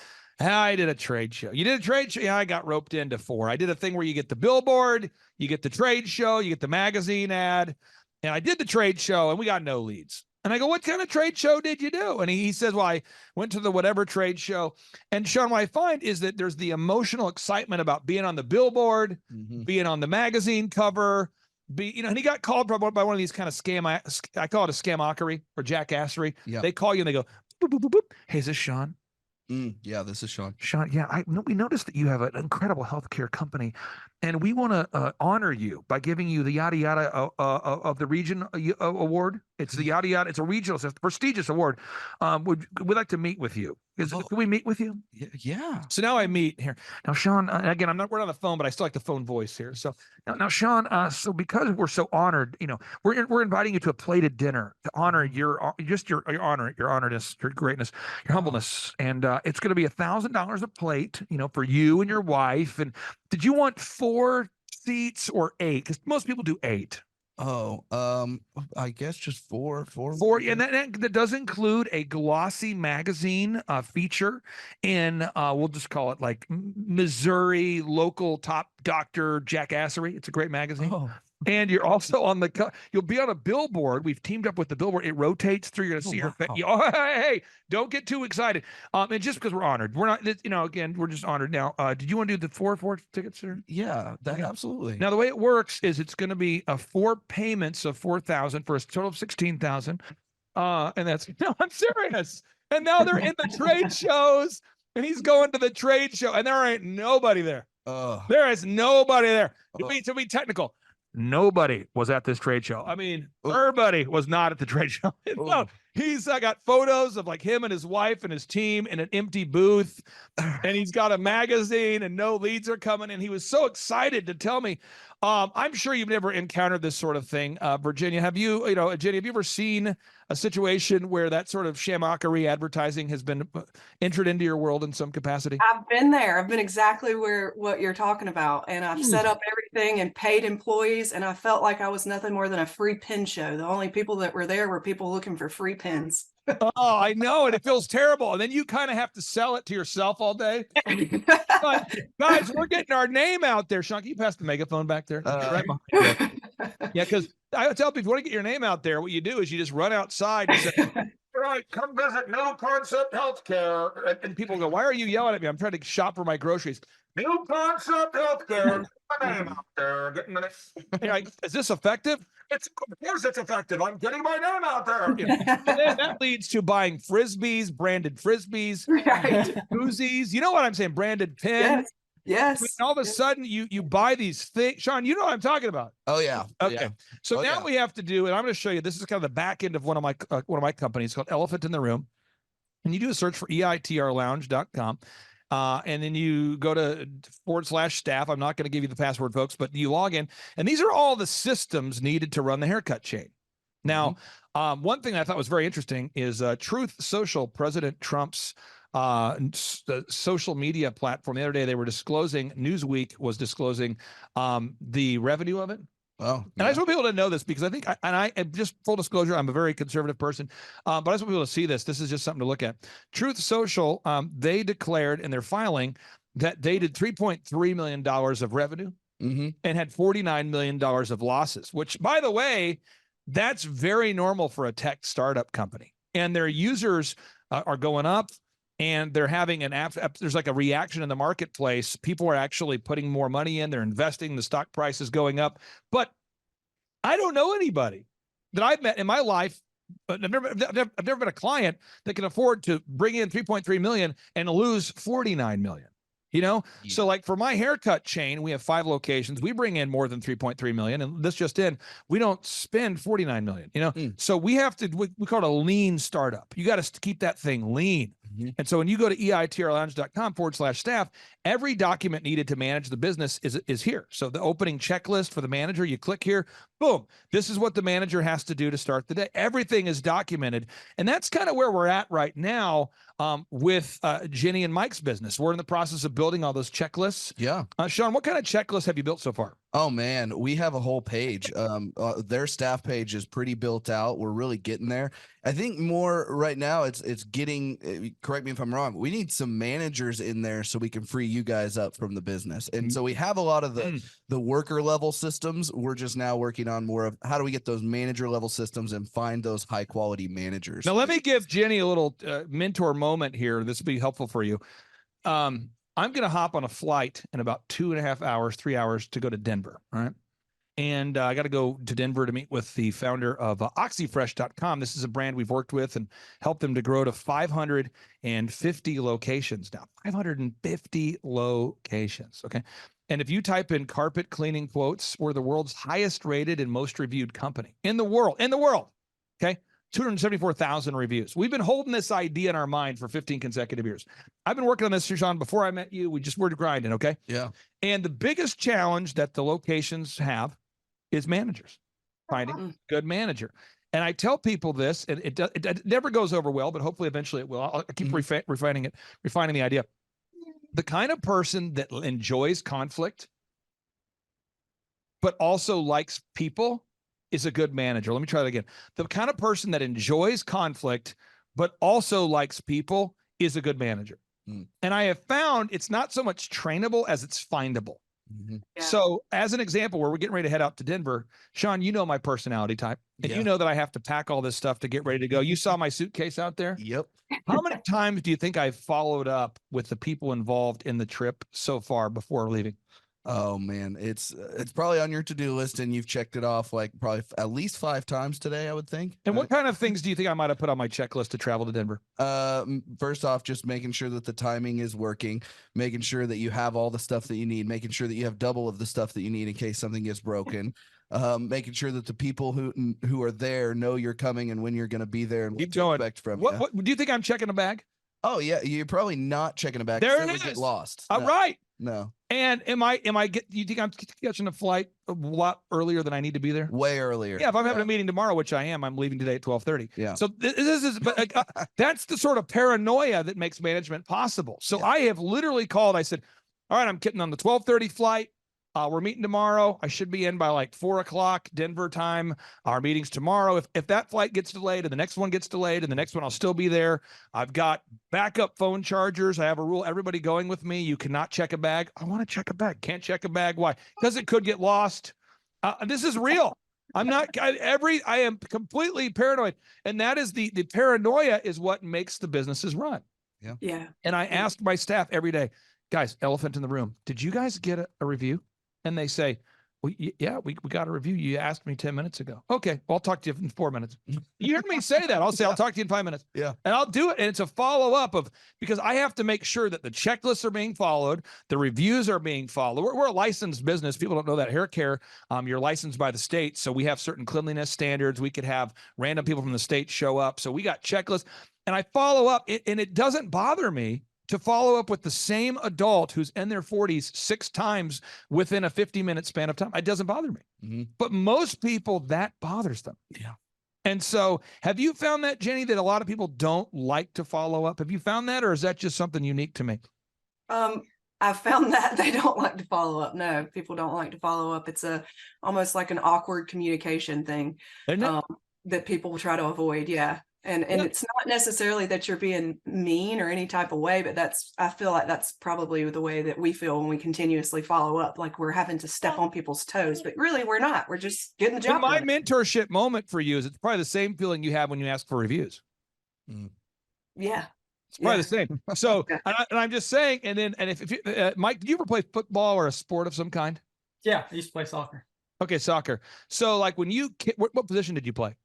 Speaker 4: I did a trade show. You did a trade show? Yeah, I got roped into 4. I did a thing where you get the billboard, you get the trade show, you get the magazine ad. And I did the trade show and we got no leads. And I go, what kind of trade show did you do? And he says, well, I went to the whatever trade show. And Sean, what I find is that there's the emotional excitement about being on the billboard, being on the magazine cover, and he got called by one of these kind of scam. I call it a scamockery or jackassery.
Speaker 12: Yeah.
Speaker 4: They call you and they go, boop, boop, boop, boop. Hey, is this Sean?
Speaker 12: Yeah, this is Sean.
Speaker 4: Sean, yeah, we noticed that you have an incredible healthcare company, and we want to honor you by giving you the yada yada of the region award. It's the yada yada. It's a regional, it's a prestigious award. We'd like to meet with you. Can we meet with you?
Speaker 12: Yeah.
Speaker 4: So now I meet here. Now, Sean, again, we're on the phone, but I still like the phone voice here. So now Sean, so because we're so honored, we're inviting you to a plated dinner to honor your honor, your honoredness, your greatness, your humbleness. And it's going to be $1,000 a plate, for you and your wife. And did you want 4 seats or 8? Because most people do 8.
Speaker 12: Oh, I guess just 4.
Speaker 4: 4, and that does include a glossy magazine feature in we'll just call it like Missouri local top doctor jackassery. It's a great magazine.
Speaker 12: Oh.
Speaker 4: And you're also on you'll be on a billboard. We've teamed up with the billboard. It rotates through. You're going to see your face. Oh, hey, don't get too excited. And just because we're honored, we're not, again, we're just honored. Now, did you want to do the 4 tickets, sir?
Speaker 12: Yeah, absolutely.
Speaker 4: Now, the way it works is it's going to be 4 payments of $4,000 for a total of $16,000. And that's, no, I'm serious. And now they're in the trade shows and he's going to the trade show and there ain't nobody there. There is nobody there. To be technical. Nobody was at this trade show. I mean, everybody was not at the trade show. No, he's got photos of like him and his wife and his team in an empty booth, and he's got a magazine and no leads are coming. And he was so excited to tell me. I'm sure you've never encountered this sort of thing, Virginia. Have you, Jenny, have you ever seen a situation where that sort of shamockery advertising has been entered into your world in some capacity?
Speaker 10: I've been there. I've been exactly what you're talking about. And I've set up everything and paid employees. And I felt like I was nothing more than a free pin show. The only people that were there were people looking for free pins.
Speaker 4: Oh, I know. And it feels terrible. And then you kind of have to sell it to yourself all day. But, guys, we're getting our name out there. Sean, can you pass the megaphone back there? Right behind you. Yeah, because I tell people, if you want to get your name out there, what you do is you just run outside and say, all right, come visit New Concept Healthcare. And people go, why are you yelling at me? I'm trying to shop for my groceries. New Concept Healthcare. Get my name out there. You're like, is this effective? Of course it's effective. I'm getting my name out there. And then that leads to buying Frisbees, branded Frisbees, koozies. You know what I'm saying? Branded pins.
Speaker 10: Yes.
Speaker 4: And all of a sudden you buy these things. Sean, you know what I'm talking about.
Speaker 12: Oh, yeah.
Speaker 4: Okay.
Speaker 12: Yeah.
Speaker 4: So now we have to do, and I'm going to show you, this is kind of the back end of one of my companies called Elephant in the Room. And you do a search for eitrlounge.com. And then you go to /staff. I'm not going to give you the password, folks, but you log in. And these are all the systems needed to run the haircut chain. Now, one thing I thought was very interesting is Truth Social, President Trump's social media platform. The other day they were disclosing, Newsweek was disclosing the revenue of it.
Speaker 12: Oh,
Speaker 4: and I just want people to know this because I think, I just full disclosure, I'm a very conservative person, but I just want people to see this. This is just something to look at. Truth Social, they declared in their filing that they did $3.3 million of revenue and had $49 million of losses, which, by the way, that's very normal for a tech startup company. And their users are going up. And they're having there's like a reaction in the marketplace. People are actually putting more money in. They're investing. The stock price is going up. But I don't know anybody that I've met in my life. But I've never been a client that can afford to bring in 3.3 million and lose 49 million. So like for my haircut chain, we have 5 locations. We bring in more than 3.3 million. And this just in, we don't spend 49 million, So we have to, we call it a lean startup. You got to keep that thing lean. And so when you go to eitrlounge.com /staff, every document needed to manage the business is here. So the opening checklist for the manager, you click here, boom. This is what the manager has to do to start the day. Everything is documented. And that's kind of where we're at right now with Jenny and Mike's business. We're in the process of building all those checklists.
Speaker 12: Yeah.
Speaker 4: Sean, what kind of checklists have you built so far?
Speaker 12: Oh man, we have a whole page. Their staff page is pretty built out. We're really getting there. I think more right now it's getting, correct me if I'm wrong, we need some managers in there so we can free you guys up from the business. And so we have a lot of the worker level systems. We're just now working on more of how do we get those manager level systems and find those high quality managers.
Speaker 4: Now, let me give Jenny a little mentor moment here. This will be helpful for you. I'm going to hop on a flight in about 2.5 hours, 3 hours to go to Denver. All right. And I got to go to Denver to meet with the founder of oxyfresh.com. This is a brand we've worked with and helped them to grow to 550 locations now. 550 locations. Okay. And if you type in carpet cleaning quotes, we're the world's highest rated and most reviewed company in the world. Okay. 274,000 reviews. We've been holding this idea in our mind for 15 consecutive years. I've been working on this, Sean, before I met you. We just were grinding, okay?
Speaker 12: Yeah.
Speaker 4: And the biggest challenge that the locations have is managers, finding good manager. And I tell people this, and it never goes over well, but hopefully eventually it will. I'll keep refining the idea. The kind of person that enjoys conflict, but also likes people, is a good manager. Let me try that again. The kind of person that enjoys conflict, but also likes people, is a good manager. And I have found it's not so much trainable as it's findable. So as an example, where we're getting ready to head out to Denver, Sean, you know my personality type, and you know that I have to pack all this stuff to get ready to go. You saw my suitcase out there?
Speaker 12: Yep.
Speaker 4: How many times do you think I've followed up with the people involved in the trip so far before leaving?
Speaker 12: Oh man, it's probably on your to-do list and you've checked it off like probably at least 5 times today, I would think.
Speaker 4: And what kind of things do you think I might have put on my checklist to travel to Denver?
Speaker 12: First off, just making sure that the timing is working, making sure that you have all the stuff that you need, making sure that you have double of the stuff that you need in case something gets broken. Making sure that the people who are there know you're coming and when you're going to be there and what to expect from you.
Speaker 4: What do you think I'm checking a bag?
Speaker 12: Oh yeah, you're probably not checking a bag.
Speaker 4: There it
Speaker 12: would
Speaker 4: is.
Speaker 12: Get lost.
Speaker 4: All right.
Speaker 12: No.
Speaker 4: And you think I'm catching a flight a lot earlier than I need to be there?
Speaker 12: Way earlier.
Speaker 4: Yeah, if I'm having a meeting tomorrow, which I am, I'm leaving today at 12:30.
Speaker 12: Yeah.
Speaker 4: So this is, but that's the sort of paranoia that makes management possible. So I have literally called. I said, all right, I'm getting on the 12:30 flight. We're meeting tomorrow. I should be in by like 4 o'clock Denver time. Our meeting's tomorrow. If that flight gets delayed and the next one gets delayed and the next one, I'll still be there. I've got backup phone chargers. I have a rule. Everybody going with me, you cannot check a bag. I want to check a bag. Can't check a bag. Why? Because it could get lost. This is real. I'm not I am completely paranoid. And that is the paranoia is what makes the businesses run.
Speaker 12: Yeah.
Speaker 10: Yeah.
Speaker 4: And I asked my staff every day, guys, elephant in the room, did you guys get a review? And they say, well, yeah, we got a review. You asked me 10 minutes ago. Okay, well, I'll talk to you in 4 minutes. You heard me say that. I'll say, I'll talk to you in 5 minutes.
Speaker 12: Yeah.
Speaker 4: And I'll do it. And it's a follow-up because I have to make sure that the checklists are being followed, the reviews are being followed. We're a licensed business. People don't know that. Hair care, you're licensed by the state. So we have certain cleanliness standards. We could have random people from the state show up. So we got checklists. And I follow up, and it doesn't bother me to follow up with the same adult who's in their 40s 6 times within a 50-minute span of time. It doesn't bother me. But most people, that bothers them.
Speaker 12: Yeah.
Speaker 4: And so have you found that, Jenny, that a lot of people don't like to follow up? Have you found that, or is that just something unique to me?
Speaker 10: I found that they don't like to follow up. No, people don't like to follow up. It's almost like an awkward communication thing that people try to avoid. Yeah. And it's not necessarily that you're being mean or any type of way, but I feel like that's probably the way that we feel when we continuously follow up, like we're having to step on people's toes, but really we're not. We're just getting the job
Speaker 4: My
Speaker 10: done.
Speaker 4: mentorship moment for you is it's probably the same feeling you have when you ask for reviews.
Speaker 10: Yeah.
Speaker 4: It's probably the same. So, and I'm just saying, and if you, Mike, did you ever play football or a sport of some kind?
Speaker 11: Yeah, I used to play soccer.
Speaker 4: Okay, soccer. So like when what position did you play?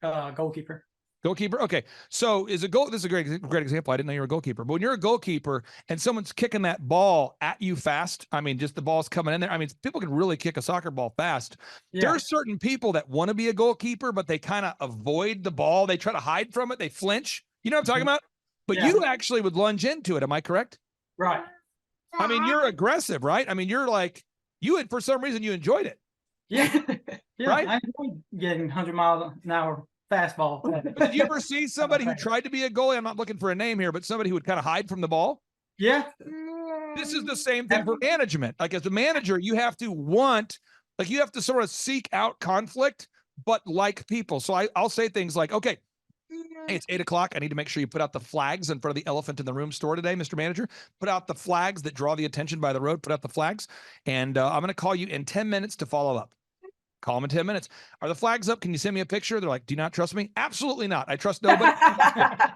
Speaker 11: Goalkeeper.
Speaker 4: Goalkeeper. Okay. So this is a great example. I didn't know you were a goalkeeper, but when you're a goalkeeper and someone's kicking that ball at you fast, I mean, just the ball's coming in there. I mean, people can really kick a soccer ball fast. Yeah. There are certain people that want to be a goalkeeper, but they kind of avoid the ball. They try to hide from it. They flinch. You know what I'm talking about? But you actually would lunge into it. Am I correct?
Speaker 11: Right.
Speaker 4: I mean, you're aggressive, right? I mean, you're like, for some reason you enjoyed it.
Speaker 11: Yeah.
Speaker 4: Right?
Speaker 11: I enjoyed getting 100 miles an hour fastball.
Speaker 4: Did you ever see somebody who tried to be a goalie? I'm not looking for a name here, but somebody who would kind of hide from the ball?
Speaker 11: Yeah.
Speaker 4: This is the same thing for management. Like as a manager, you have to want, like you have to sort of seek out conflict, but like people. So I'll say things like, okay, hey, it's 8 o'clock. I need to make sure you put out the flags in front of the elephant in the room store today, Mr. Manager. Put out the flags that draw the attention by the road. Put out the flags. And I'm going to call you in 10 minutes to follow up. Call them in 10 minutes. Are the flags up? Can you send me a picture? They're like, do you not trust me? Absolutely not. I trust nobody.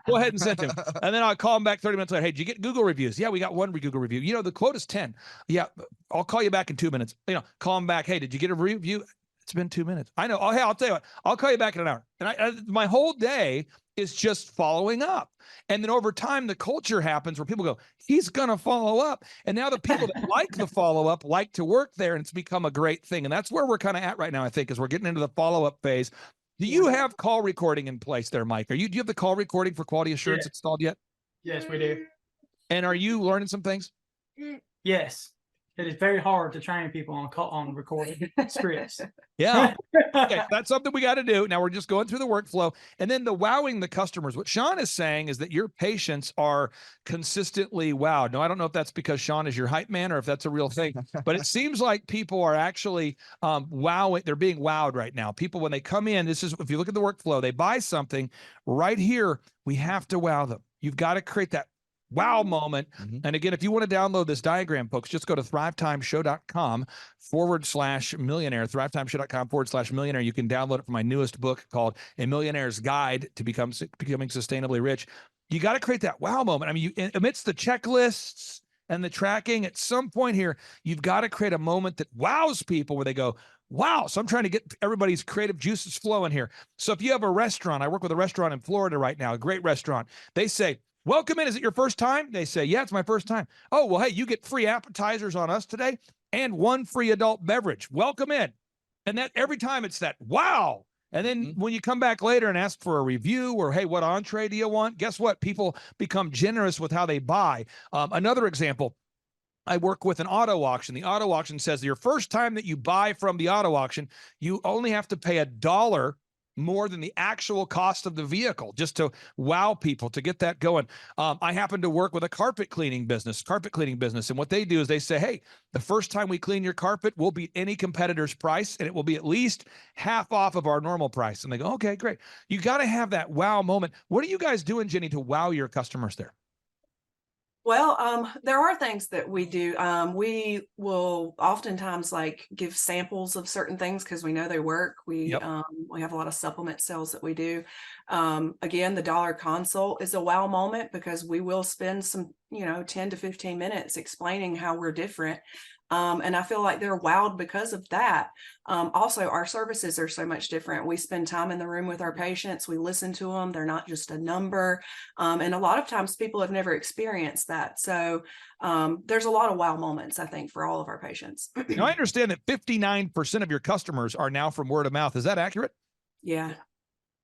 Speaker 4: Go ahead and send them. And then I'll call them back 30 minutes later. Hey, did you get Google reviews? Yeah, we got one Google review. You know, the quote is 10. Yeah, I'll call you back in 2 minutes. You know, call them back. Hey, did you get a review? It's been 2 minutes. I know. Oh, hey, I'll tell you what. I'll call you back in an hour. And my whole day is just following up. And then over time, the culture happens where people go, he's going to follow up. And now the people that like the follow-up like to work there, and it's become a great thing. And that's where we're kind of at right now, I think, is we're getting into the follow-up phase. Do you have call recording in place there, Mike? Do you have the call recording for quality assurance installed yet?
Speaker 11: Yes, we do.
Speaker 4: And are you learning some things?
Speaker 11: Yes. It is very hard to train people on recording scripts.
Speaker 4: Yeah. Okay, that's something we got to do. Now we're just going through the workflow. And then the wowing the customers. What Sean is saying is that your patients are consistently wowed. Now, I don't know if that's because Sean is your hype man or if that's a real thing, but it seems like people are actually wowing. They're being wowed right now. People, when they come in, this is, if you look at the workflow, they buy something right here. We have to wow them. You've got to create that wow moment. And again, if you want to download this diagram, folks, just go to thrivetimeshow.com/millionaire, thrivetimeshow.com/millionaire. You can download it from my newest book called A Millionaire's Guide to Becoming Sustainably Rich. You got to create that wow moment. I mean, amidst the checklists and the tracking, at some point here, you've got to create a moment that wows people where they go, wow. So I'm trying to get everybody's creative juices flowing here. So if you have a restaurant, I work with a restaurant in Florida right now, a great restaurant. They say, welcome in. Is it your first time? They say, yeah, it's my first time. Oh, well, hey, you get free appetizers on us today and one free adult beverage. Welcome in. And that every time it's that, wow. And then when you come back later and ask for a review or, hey, what entree do you want? Guess what? People become generous with how they buy. Another example, I work with an auto auction. The auto auction says your first time that you buy from the auto auction, you only have to pay $1 more than the actual cost of the vehicle just to wow people, to get that going. I happen to work with a carpet cleaning business. And what they do is they say, hey, the first time we clean your carpet, we'll beat any competitor's price, and it will be at least half off of our normal price. And they go, okay, great. You got to have that wow moment. What are you guys doing, Jenny, to wow your customers there?
Speaker 10: Well, there are things that we do. We will oftentimes like give samples of certain things because we know they work. We have a lot of supplement sales that we do. Again, the dollar consult is a wow moment because we will spend some, 10 to 15 minutes explaining how we're different. And I feel like they're wowed because of that. Also, our services are so much different. We spend time in the room with our patients. We listen to them. They're not just a number. And a lot of times people have never experienced that. So there's a lot of wow moments, I think, for all of our patients.
Speaker 4: Now, I understand that 59% of your customers are now from word of mouth. Is that accurate?
Speaker 10: Yeah.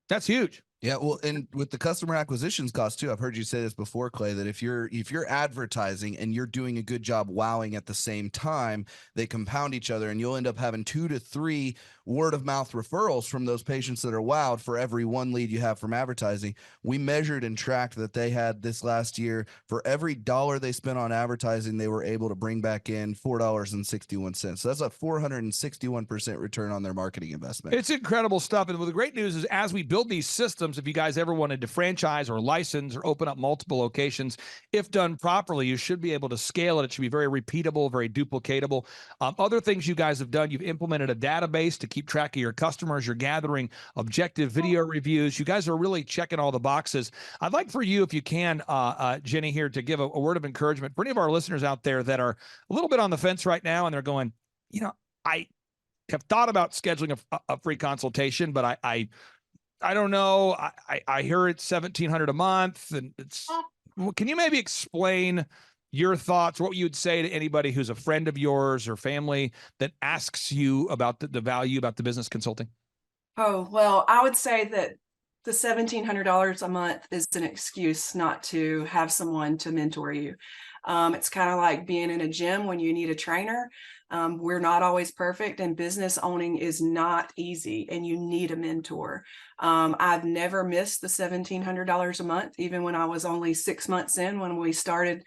Speaker 4: That's huge.
Speaker 12: Yeah, well, and with the customer acquisitions cost too, I've heard you say this before, Clay, that if you're advertising and you're doing a good job wowing at the same time, they compound each other, and you'll end up having 2 to 3 word of mouth referrals from those patients that are wowed for every 1 lead you have from advertising. We measured and tracked that they had this last year, for every $1 they spent on advertising, they were able to bring back in $4.61. So that's a 461% return on their marketing investment.
Speaker 4: It's incredible stuff. And the great news is, as we build these systems, if you guys ever wanted to franchise or license or open up multiple locations, if done properly, you should be able to scale it. It should be very repeatable, very duplicatable. Other things you guys have done, you've implemented a database to keep track of your customers. You're gathering objective video reviews. You guys are really checking all the boxes. I'd like for you, if you can, Jenny, here to give a word of encouragement for any of our listeners out there that are a little bit on the fence right now and they're going, I have thought about scheduling a free consultation, but I don't know. I hear it's $1,700 a month, and can you maybe explain your thoughts, what you'd say to anybody who's a friend of yours or family that asks you about the value about the business consulting?
Speaker 10: Oh, well, I would say that the $1,700 a month is an excuse not to have someone to mentor you. It's kind of like being in a gym when you need a trainer. We're not always perfect, and business owning is not easy, and you need a mentor. I've never missed the $1,700 a month, even when I was only 6 months in when we started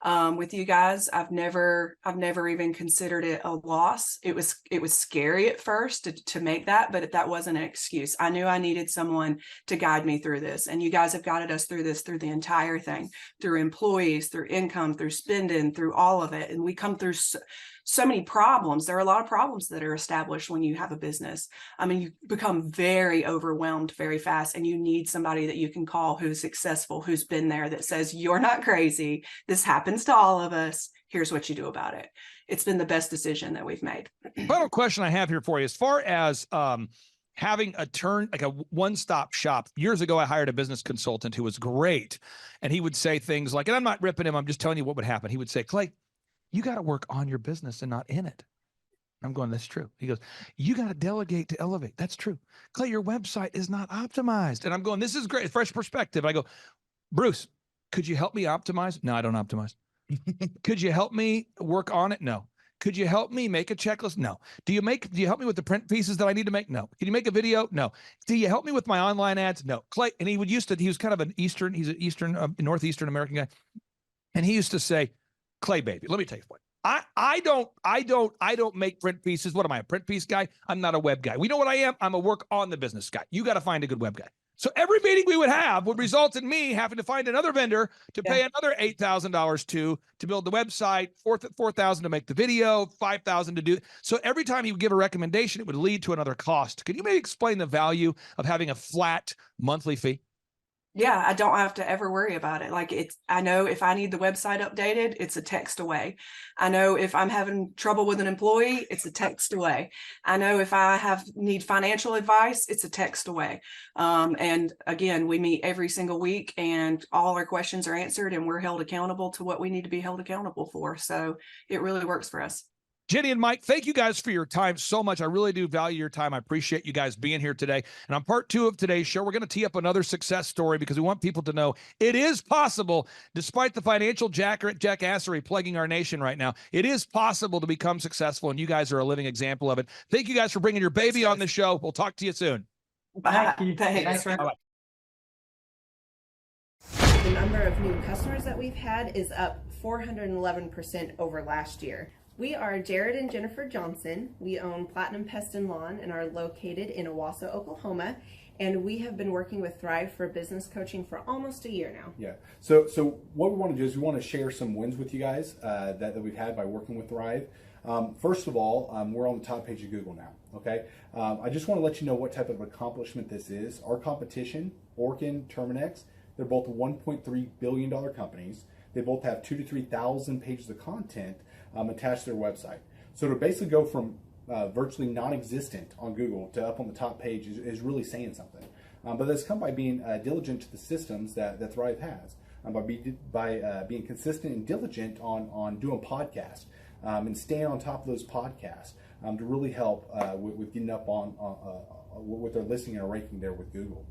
Speaker 10: With you guys, I've never even considered it a loss. It was scary at first to make that, but that wasn't an excuse. I knew I needed someone to guide me through this, and you guys have guided us through this, through the entire thing, through employees, through income, through spending, through all of it. And we come through so many problems. There are a lot of problems that are established when you have a business. I mean, you become very overwhelmed very fast, and you need somebody that you can call who's successful, who's been there, that says, you're not crazy. This happens to all of us. Here's what you do about it. It's been the best decision that we've made.
Speaker 4: Final question I have here for you, as far as having a one-stop shop. Years ago, I hired a business consultant who was great. And he would say things like, and I'm not ripping him, I'm just telling you what would happen. He would say, Clay, you got to work on your business and not in it. I'm going, that's true. He goes, you got to delegate to elevate. That's true. Clay, your website is not optimized. And I'm going, this is great. Fresh perspective. I go, Bruce, could you help me optimize? No, I don't optimize. Could you help me work on it? No. Could you help me make a checklist? No. Do you help me with the print pieces that I need to make? No. Can you make a video? No. Do you help me with my online ads? No. Clay, and he was kind of he's an Northeastern American guy. And he used to say, Clay, baby, let me tell you what. I don't make print pieces. What am I, a print piece guy? I'm not a web guy. We know what I am. I'm a work on the business guy. You got to find a good web guy. So every meeting we would have would result in me having to find another vendor to pay another $8,000 to build the website, $4,000 to make the video, $5,000 to do. So every time he would give a recommendation, it would lead to another cost. Could you maybe explain the value of having a flat monthly fee?
Speaker 10: Yeah, I don't have to ever worry about it. I know if I need the website updated, it's a text away. I know if I'm having trouble with an employee, it's a text away. I know if I need financial advice, it's a text away. And again, we meet every single week and all our questions are answered and we're held accountable to what we need to be held accountable for. So it really works for us.
Speaker 4: Jenny and Mike, thank you guys for your time so much. I really do value your time. I appreciate you guys being here today. And on part 2 of today's show, we're going to tee up another success story because we want people to know it is possible, despite the financial jackassery plaguing our nation right now. It is possible to become successful, and you guys are a living example of it. Thank you guys for bringing your baby on the show. We'll talk to you soon.
Speaker 10: Bye.
Speaker 11: Thank you.
Speaker 10: Thanks.
Speaker 11: Bye-bye.
Speaker 13: The number of new customers that we've had is up 411% over last year. We are Jared and Jennifer Johnson. We own Platinum Pest and Lawn and are located in Owasso, Oklahoma. And we have been working with Thrive for business coaching for almost a year now.
Speaker 14: Yeah. So what we want to do is we want to share some wins with you guys that we've had by working with Thrive. First of all, we're on the top page of Google now. Okay. I just want to let you know what type of accomplishment this is. Our competition, Orkin, Terminex, they're both $1.3 billion companies. They both have 2,000 to 3,000 pages of content attached to their website. So to basically go from virtually non-existent on Google to up on the top page is really saying something. But that's come by being diligent to the systems that Thrive has, by being consistent and diligent on doing podcasts and staying on top of those podcasts to really help with getting up on with their listing and ranking there with Google.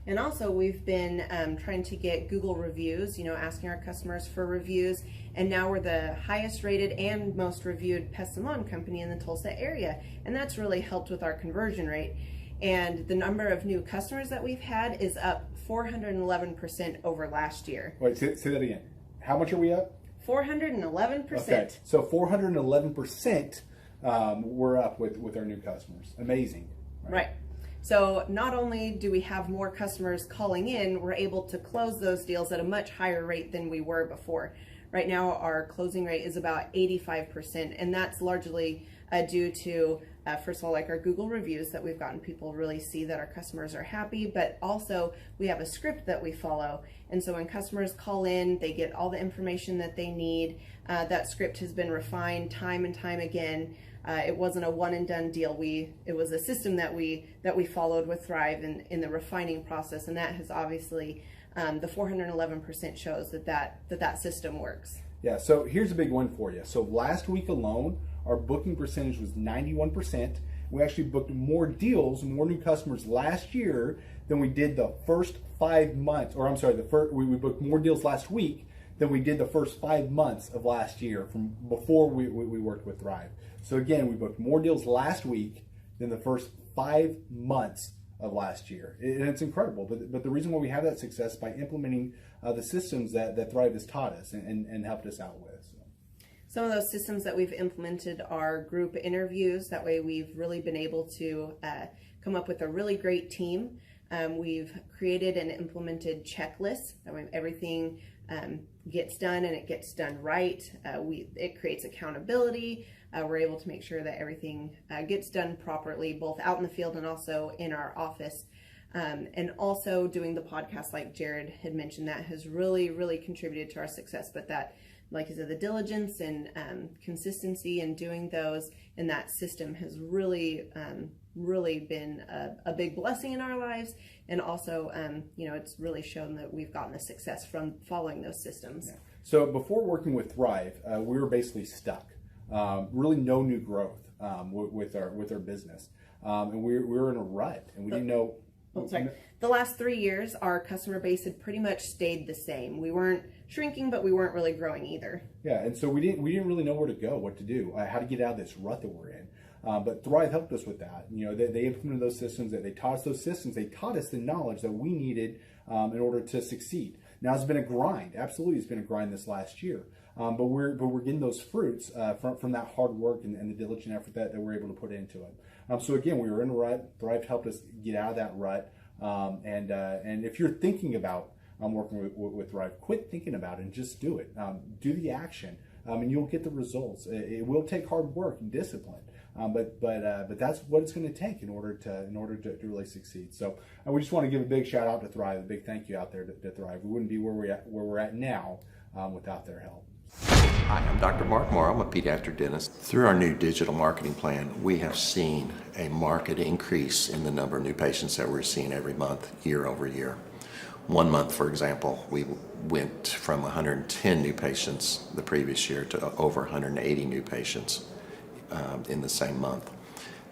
Speaker 13: And also we've been trying to get Google reviews, asking our customers for reviews. And now we're the highest rated and most reviewed pest and lawn company in the Tulsa area. And that's really helped with our conversion rate. And the number of new customers that we've had is up 411% over last year.
Speaker 14: Wait, say that again. How much are we up?
Speaker 13: 411%.
Speaker 14: Okay, so 411% we're up with our new customers. Amazing.
Speaker 13: Right. So not only do we have more customers calling in, we're able to close those deals at a much higher rate than we were before. Right now, our closing rate is about 85%, and that's largely due to, first of all, like our Google reviews that we've gotten people really see that our customers are happy, but also we have a script that we follow. And so when customers call in, they get all the information that they need. That script has been refined time and time again. It wasn't a one and done deal. It was a system that we followed with Thrive in the refining process, and that has obviously the 411% shows that system works.
Speaker 14: Yeah. So here's a big one for you. So last week alone, our booking percentage was 91%. We actually booked more deals, more new customers last year than we did the first 5 months. Or I'm sorry, we booked more deals last week than we did the first 5 months of last year from before we worked with Thrive. So again, we booked more deals last week than the first 5 months of last year. And it's incredible. But the reason why we have that success is by implementing the systems that Thrive has taught us and helped us out with. So.
Speaker 13: Some of those systems that we've implemented are group interviews. That way we've really been able to come up with a really great team. We've created and implemented checklists. That way everything gets done and it gets done right. It creates accountability. We're able to make sure that everything gets done properly, both out in the field and also in our office. And also doing the podcast, like Jared had mentioned, that has really, really contributed to our success. But that, like I said, the diligence and consistency in doing those and that system has really, really been a big blessing in our lives. And also, it's really shown that we've gotten the success from following those systems.
Speaker 14: Yeah. So before working with Thrive, we were basically stuck. Really no new growth with our business. And we were in a rut, and we didn't know.
Speaker 13: The last 3 years, our customer base had pretty much stayed the same. We weren't shrinking, but we weren't really growing either.
Speaker 14: Yeah, and so we didn't really know where to go, what to do, how to get out of this rut that we're in. But Thrive helped us with that. They implemented those systems. They taught us those systems. They taught us the knowledge that we needed in order to succeed. Now it's been a grind. Absolutely, it's been a grind this last year. But we're getting those fruits from that hard work and the diligent effort that we're able to put into it. So again, we were in a rut. Thrive helped us get out of that rut. And if you're thinking about working with Thrive, quit thinking about it and just do it. Do the action, and you'll get the results. It will take hard work and discipline, but that's what it's going to take in order to really succeed. So we just want to give a big shout out to Thrive, a big thank you out there to Thrive. We wouldn't be where we're at now without their help.
Speaker 15: Hi, I'm Dr. Mark Moore. I'm a pediatric dentist. Through our new digital marketing plan, we have seen a marked increase in the number of new patients that we're seeing every month, year over year. 1 month, for example, we went from 110 new patients the previous year to over 180 new patients in the same month.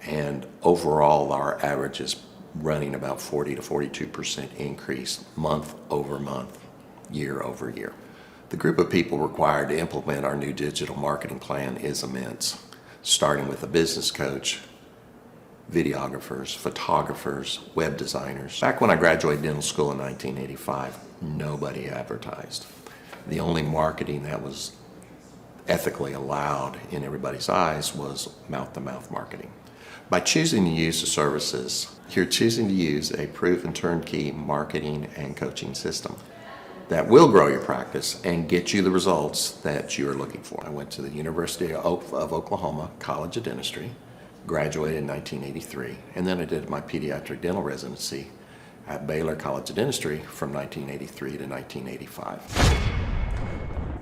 Speaker 15: And overall, our average is running about 40 to 42% increase month over month, year over year. The group of people required to implement our new digital marketing plan is immense, starting with a business coach, videographers, photographers, web designers. Back when I graduated dental school in 1985, nobody advertised. The only marketing that was ethically allowed in everybody's eyes was mouth-to-mouth marketing. By choosing to use the services, you're choosing to use a proven turnkey marketing and coaching system that will grow your practice and get you the results that you are looking for. I went to the University of Oklahoma College of Dentistry, graduated in 1983, and then I did my pediatric dental residency at Baylor College of Dentistry from 1983 to 1985.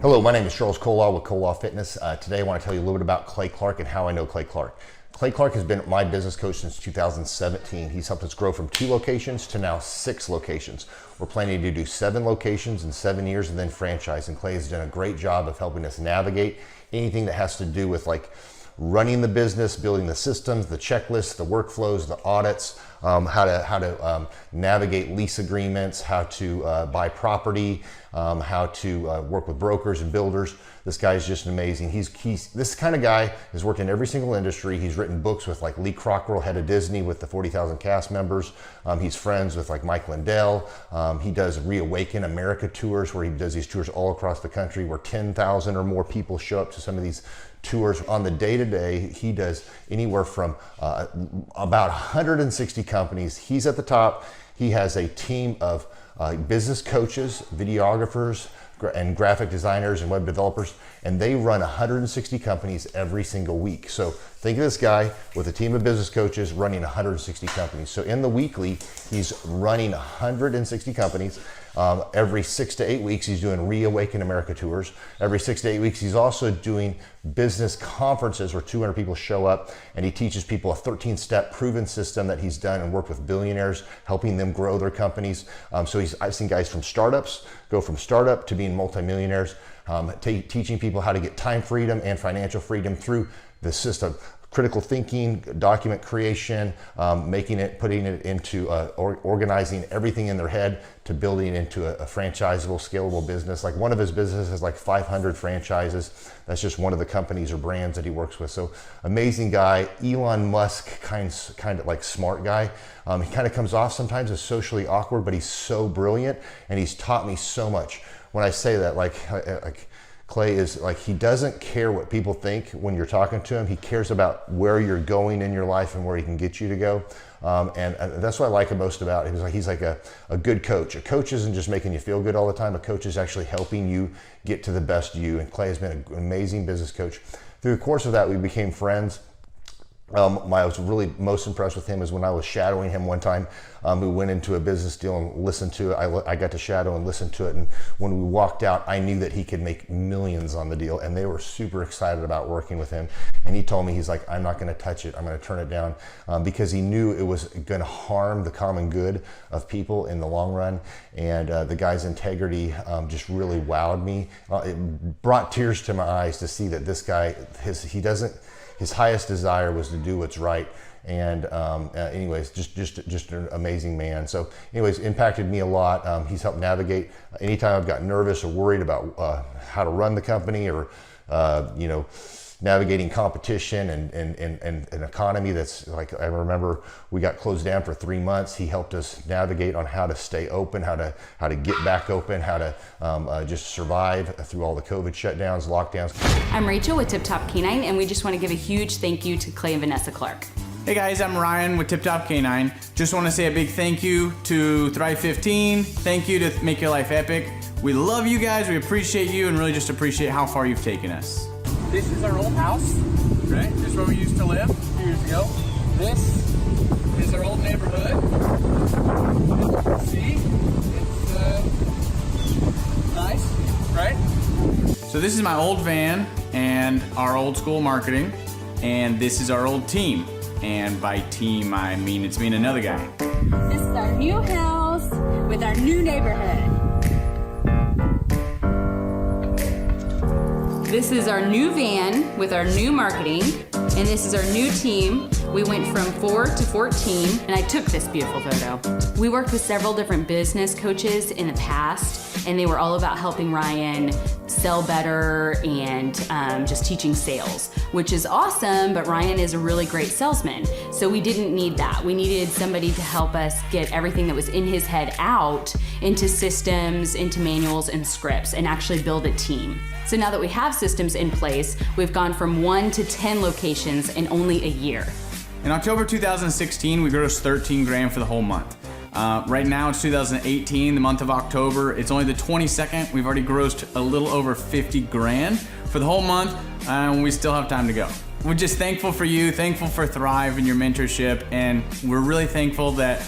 Speaker 16: Hello, my name is Charles Kolaw with Kolaw Fitness. Today I want to tell you a little bit about Clay Clark and how I know Clay Clark. Clay Clark has been my business coach since 2017. He's helped us grow from 2 locations to now 6 locations. We're planning to do 7 locations in 7 years and then franchise. And Clay has done a great job of helping us navigate anything that has to do with like running the business, building the systems, the checklists, the workflows, the audits, how to navigate lease agreements, how to buy property, how to work with brokers and builders. This guy is just amazing. He's this kind of guy has worked in every single industry. He's written books with like Lee Cockrell, head of Disney, with the 40,000 cast members. He's friends with like Mike Lindell. He does Reawaken America tours where he does these tours all across the country where 10,000 or more people show up to some of these tours. On the day-to-day, he does anywhere from about 160 companies. He's at the top. He has a team of business coaches, videographers, and graphic designers and web developers, and they run 160 companies every single week. So think of this guy with a team of business coaches running 160 companies. So in the weekly, he's running 160 companies. Every 6 to 8 weeks, he's doing Reawaken America tours. Every 6 to 8 weeks, he's also doing business conferences where 200 people show up, and he teaches people a 13-step proven system that he's done and worked with billionaires, helping them grow their companies. So I've seen guys from startups go from startup to being multimillionaires, teaching people how to get time freedom and financial freedom through the system. critical thinking, document creation, putting it into organizing everything in their head to building it into a franchisable, scalable business. Like one of his businesses has like 500 franchises. That's just one of the companies or brands that he works with. So amazing guy, Elon Musk kind of like smart guy. He kind of comes off sometimes as socially awkward, but he's so brilliant and he's taught me so much. When I say that, like Clay is like, he doesn't care what people think when you're talking to him. He cares about where you're going in your life and where he can get you to go. And that's what I like him most about him. He's like a good coach. A coach isn't just making you feel good all the time. A coach is actually helping you get to the best you. And Clay has been an amazing business coach. Through the course of that, we became friends. I was really most impressed with him is when I was shadowing him one time. We went into a business deal and listened to it. I got to shadow and listen to it. And when we walked out, I knew that he could make millions on the deal. And they were super excited about working with him. And he told me, he's like, I'm not going to touch it. I'm going to turn it down because he knew it was going to harm the common good of people in the long run. And the guy's integrity just really wowed me. It brought tears to my eyes to see that this guy, his highest desire was to do what's right. And anyways, just an amazing man. So anyways, impacted me a lot. He's helped navigate anytime I've got nervous or worried about how to run the company or, navigating competition and an economy that's like, I remember we got closed down for 3 months. He helped us navigate on how to stay open, how to get back open, how to just survive through all the COVID shutdowns, lockdowns.
Speaker 2: I'm Rachel with Tip Top Canine, and we just want to give a huge thank you to Clay and Vanessa Clark.
Speaker 3: Hey guys, I'm Ryan with Tip Top Canine. Just want to say a big thank you to Thrive 15. Thank you to Make Your Life Epic. We love you guys, we appreciate you, and really just appreciate how far you've taken us. This is our old house, right? This is where we used to live a few years ago. This is our old neighborhood. See, it's nice, right? So this is my old van and our old school marketing, and this is our old team. And by team, I mean it's me and another guy.
Speaker 2: This is our new house with our new neighborhood. This is our new van with our new marketing, and this is our new team. We went from 4 to 14, and I took this beautiful photo. We worked with several different business coaches in the past, and they were all about helping Ryan sell better and just teaching sales, which is awesome, but Ryan is a really great salesman. So we didn't need that. We needed somebody to help us get everything that was in his head out into systems, into manuals and scripts, and actually build a team. So now that we have systems in place, we've gone from 1 to 10 locations in only a year.
Speaker 3: In October 2016, we grossed 13 grand for the whole month. Right now it's 2018, the month of October. It's only the 22nd. We've already grossed a little over 50 grand for the whole month, and we still have time to go. We're just thankful for you, thankful for Thrive and your mentorship, and we're really thankful that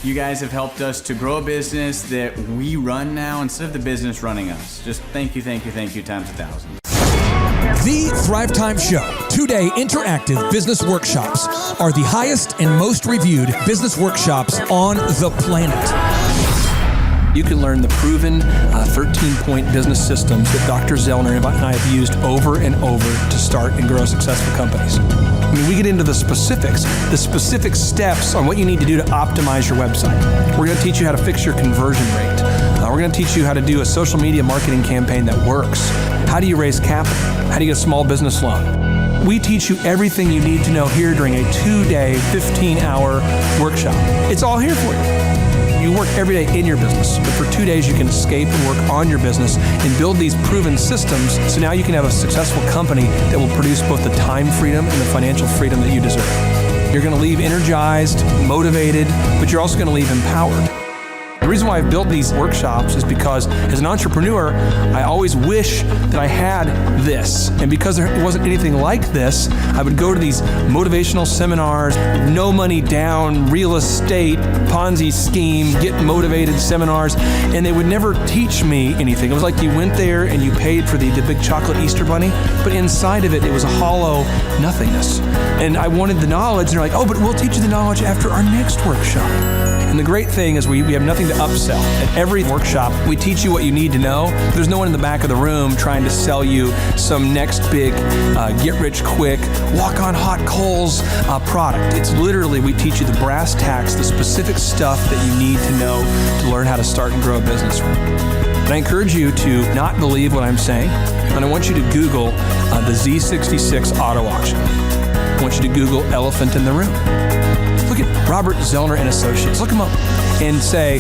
Speaker 3: you guys have helped us to grow a business that we run now instead of the business running us. Just thank you times 1,000.
Speaker 4: The Thrivetime Show 2-day interactive business workshops are the highest and most reviewed business workshops on the planet.
Speaker 17: You can learn the proven 13-point business systems that Dr. Zellner and I have used over and over to start and grow successful companies. I mean, we get into the specific steps on what you need to do to optimize your website. We're going to teach you how to fix your conversion rate. We're going to teach you how to do a social media marketing campaign that works. How do you raise capital? How do you get a small business loan? We teach you everything you need to know here during a 2-day, 15-hour workshop. It's all here for you. You work every day in your business, but for 2 days you can escape and work on your business and build these proven systems so now you can have a successful company that will produce both the time freedom and the financial freedom that you deserve. You're going to leave energized, motivated, but you're also going to leave empowered. The reason why I've built these workshops is because as an entrepreneur, I always wish that I had this. And because there wasn't anything like this, I would go to these motivational seminars, no money down, real estate, Ponzi scheme, get motivated seminars, and they would never teach me anything. It was like you went there and you paid for the big chocolate Easter bunny, but inside of it, it was a hollow nothingness. And I wanted the knowledge, and they're like, oh, but we'll teach you the knowledge after our next workshop. And the great thing is we have nothing to upsell. At every workshop, we teach you what you need to know. There's no one in the back of the room trying to sell you some next big get-rich-quick, walk-on-hot coals product. It's literally, we teach you the brass tacks, the specific stuff that you need to know to learn how to start and grow a business. And I encourage you to not believe what I'm saying, and I want you to Google the Z66 auto auction. I want you to Google elephant in the room. Look at Robert Zellner and Associates. Look them up and say,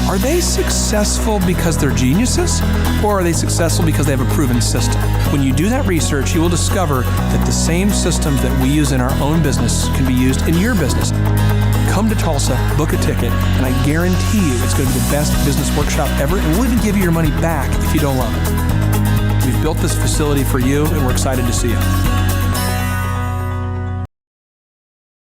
Speaker 17: are they successful because they're geniuses, or are they successful because they have a proven system? When you do that research, you will discover that the same systems that we use in our own business can be used in your business. Come to Tulsa, book a ticket, and I guarantee you it's going to be the best business workshop ever, and we'll even give you your money back if you don't love it. We've built this facility for you, and we're excited to see you.